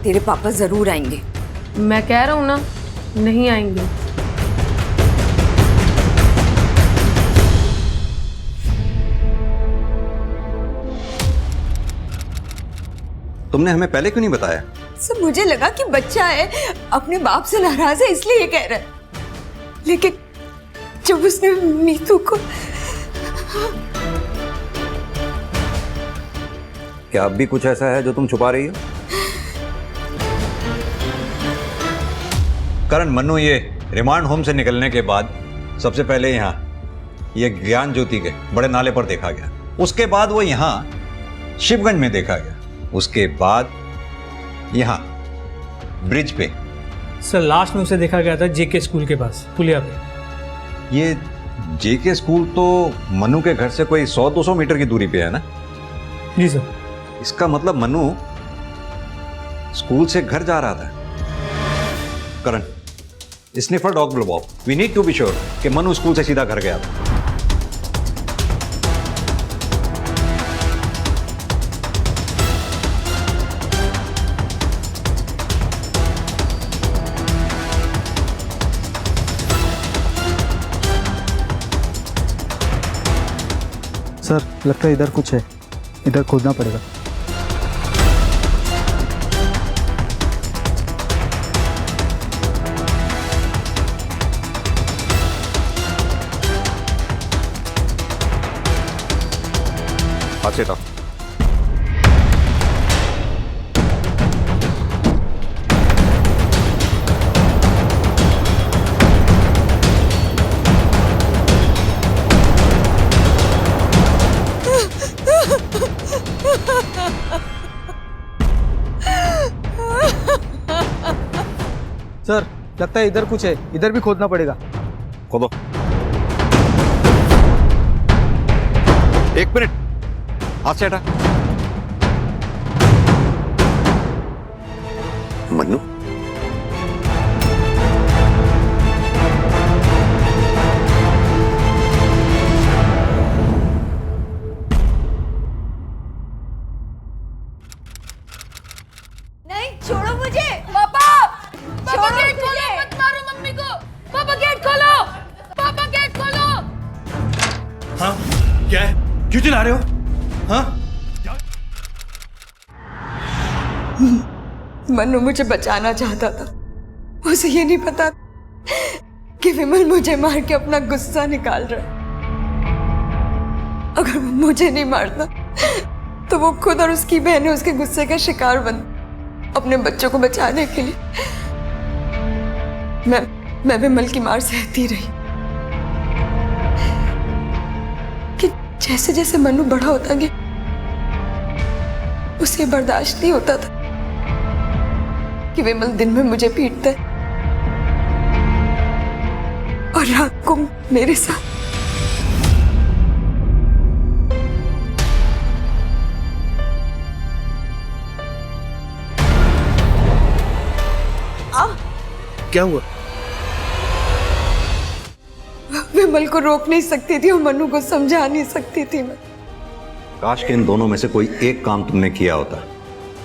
तेरे पापा जरूर आएंगे। मैं कह रहा हूं ना, नहीं आएंगे। तुमने हमें पहले क्यों नहीं बताया? सर मुझे लगा कि बच्चा है, अपने बाप से नाराज है इसलिए ये कह रहा है, लेकिन जब उसने मीतू को। क्या अब भी कुछ ऐसा है जो तुम छुपा रही हो? करण, मन्नू ये रिमांड होम से निकलने के बाद सबसे पहले यहाँ ये ज्ञान ज्योति के बड़े नाले पर देखा गया, उसके बाद वो यहाँ शिवगंज में देखा गया, उसके बाद यहाँ ब्रिज पे। सर लास्ट में उसे देखा गया था जेके स्कूल के पास पुलिया पे। ये जेके स्कूल तो मन्नू के घर से कोई 100-200 मीटर की दूरी पे है ना? जी सर। इसका मतलब मन्नू स्कूल से घर जा रहा था। करण, स्निफर डॉग बुलवाओ, we need to be sure कि मन्नू स्कूल से सीधा घर गया था। सर लगता है इधर कुछ है, इधर खोदना पड़ेगा। हाथ से सर लगता है इधर कुछ है, इधर भी खोदना पड़ेगा। खोदो। 1 मिनट, हाथ से हटा। मन्नू, नहीं, छोड़ो मुझे। पापा गेट खोलो, मत मारो मम्मी को। पापा गेट खोलो, पापा गेट खोलो। हाँ क्या है, क्यों चिल्ला रहे हो? हाँ मनु मुझे बचाना चाहता था, उसे ये नहीं पता कि विमल मुझे मार के अपना गुस्सा निकाल रहा है। अगर वो मुझे नहीं मारता तो वो खुद और उसकी बहनें उसके गुस्से का शिकार बन अपने बच्चों को बचाने के लिए। मैं विमल की मार सहती रही कि जैसे जैसे मनु बड़ा होता गया उसे बर्दाश्त नहीं होता था कि विमल दिन में मुझे पीटता है और रात को मेरे साथ। क्या हुआ? विमल को रोक नहीं सकती थी और मनु को समझा नहीं सकती थी मैं। काश के इन दोनों में से कोई एक काम तुमने किया होता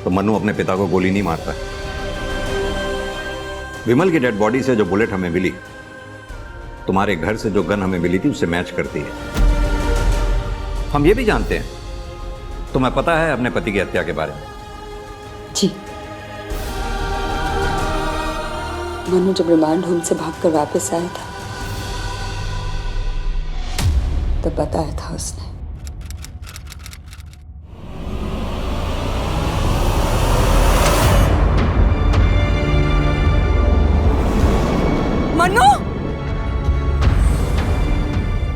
तो मन्नू अपने पिता को गोली नहीं मारता। विमल की डेड बॉडी से जो बुलेट हमें मिली तुम्हारे घर से जो गन हमें मिली थी उससे मैच करती है। हम ये भी जानते हैं तुम्हें पता है अपने पति की हत्या के बारे में। जी, मनु जब रिमांड होम से भागकर वापस आया था तब बताया था उसने। मनु,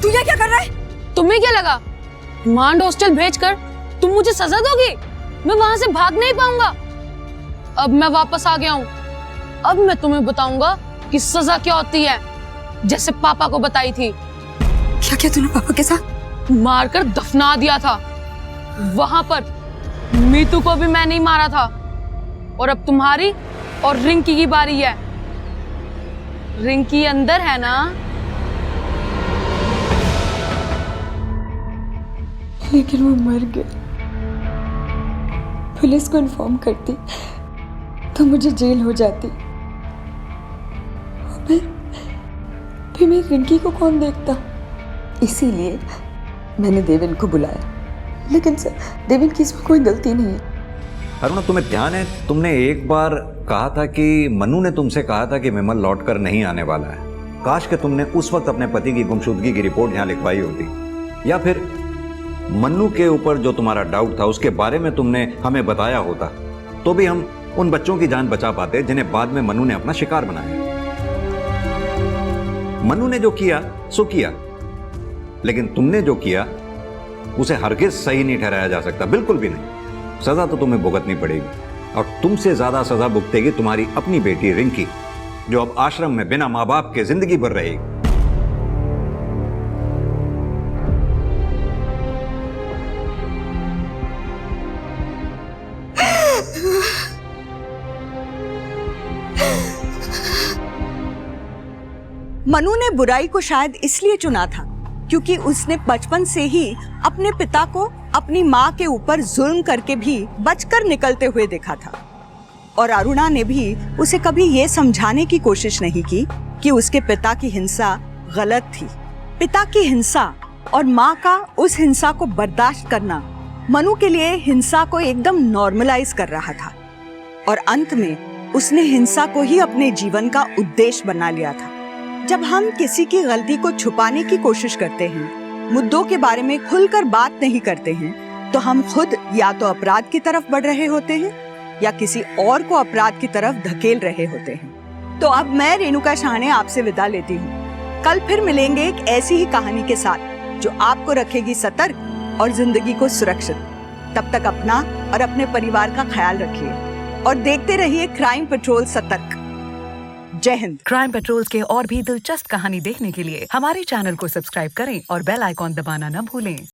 तू ये क्या कर रहा है? तुम्हें क्या लगा रिमांड हॉस्टल भेजकर तुम मुझे सजा दोगी? मैं वहां से भाग नहीं पाऊंगा। अब मैं वापस आ गया हूँ। अब मैं तुम्हें बताऊंगा कि सजा क्या होती है, जैसे पापा को बताई थी। क्या क्या तूने पापा के साथ? मारकर दफना दिया था। वहां पर मीतू को भी मैं नहीं मारा था। और अब तुम्हारी और रिंकी की बारी है। रिंकी अंदर है ना? लेकिन वो मर गया। पुलिस को इन्फॉर्म करती तो मुझे जेल हो जाती। और फिर मैं रिंकी को कौन देखता? इसीलिए मैंने देवेन को बुलाया। लेकिन सर, देवेन की इसमें कोई गलती नहीं है। अरुणा, तुम्हें ध्यान है तुमने एक बार कहा था कि मन्नू ने तुमसे कहा था कि विमल लौटकर नहीं आने वाला है। काश कि तुमने उस वक्त अपने पति की गुमशुदगी की रिपोर्ट यहाँ लिखवाई होती, या फिर मन्नू के ऊपर जो तुम्हारा डाउट था उसके बारे में तुमने हमें बताया होता, तो भी हम उन बच्चों की जान बचा पाते जिन्हें बाद में मन्नू ने अपना शिकार बनाया। मन्नू ने जो किया सो किया, लेकिन तुमने जो किया उसे हरगिज सही नहीं ठहराया जा सकता, बिल्कुल भी नहीं। सजा तो तुम्हें भुगतनी पड़ेगी, और तुमसे ज्यादा सजा भुगतेगी तुम्हारी अपनी बेटी रिंकी, जो अब आश्रम में बिना माँ बाप के जिंदगी भर रहेगी। मनु ने बुराई को शायद इसलिए चुना था क्योंकि उसने बचपन से ही अपने पिता को अपनी माँ के ऊपर जुल्म करके भी बचकर निकलते हुए देखा था। और अरुणा ने भी उसे कभी ये समझाने की कोशिश नहीं की कि उसके पिता की हिंसा गलत थी। पिता की हिंसा और माँ का उस हिंसा को बर्दाश्त करना मनु के लिए हिंसा को एकदम नॉर्मलाइज कर रहा था, और अंत में उसने हिंसा को ही अपने जीवन का उद्देश्य बना लिया था। जब हम किसी की गलती को छुपाने की कोशिश करते हैं, मुद्दों के बारे में खुलकर बात नहीं करते हैं, तो हम खुद या तो अपराध की तरफ बढ़ रहे होते हैं या किसी और को अपराध की तरफ धकेल रहे होते हैं। तो अब मैं रेणुका शाहने आपसे विदा लेती हूँ। कल फिर मिलेंगे एक ऐसी ही कहानी के साथ जो आपको रखेगी सतर्क और जिंदगी को सुरक्षित। तब तक अपना और अपने परिवार का ख्याल रखिए और देखते रहिए क्राइम पेट्रोल सतर्क। जय हिंद। क्राइम पेट्रोल्स के और भी दिलचस्प कहानी देखने के लिए हमारे चैनल को सब्सक्राइब करें और बेल आइकॉन दबाना न भूलें।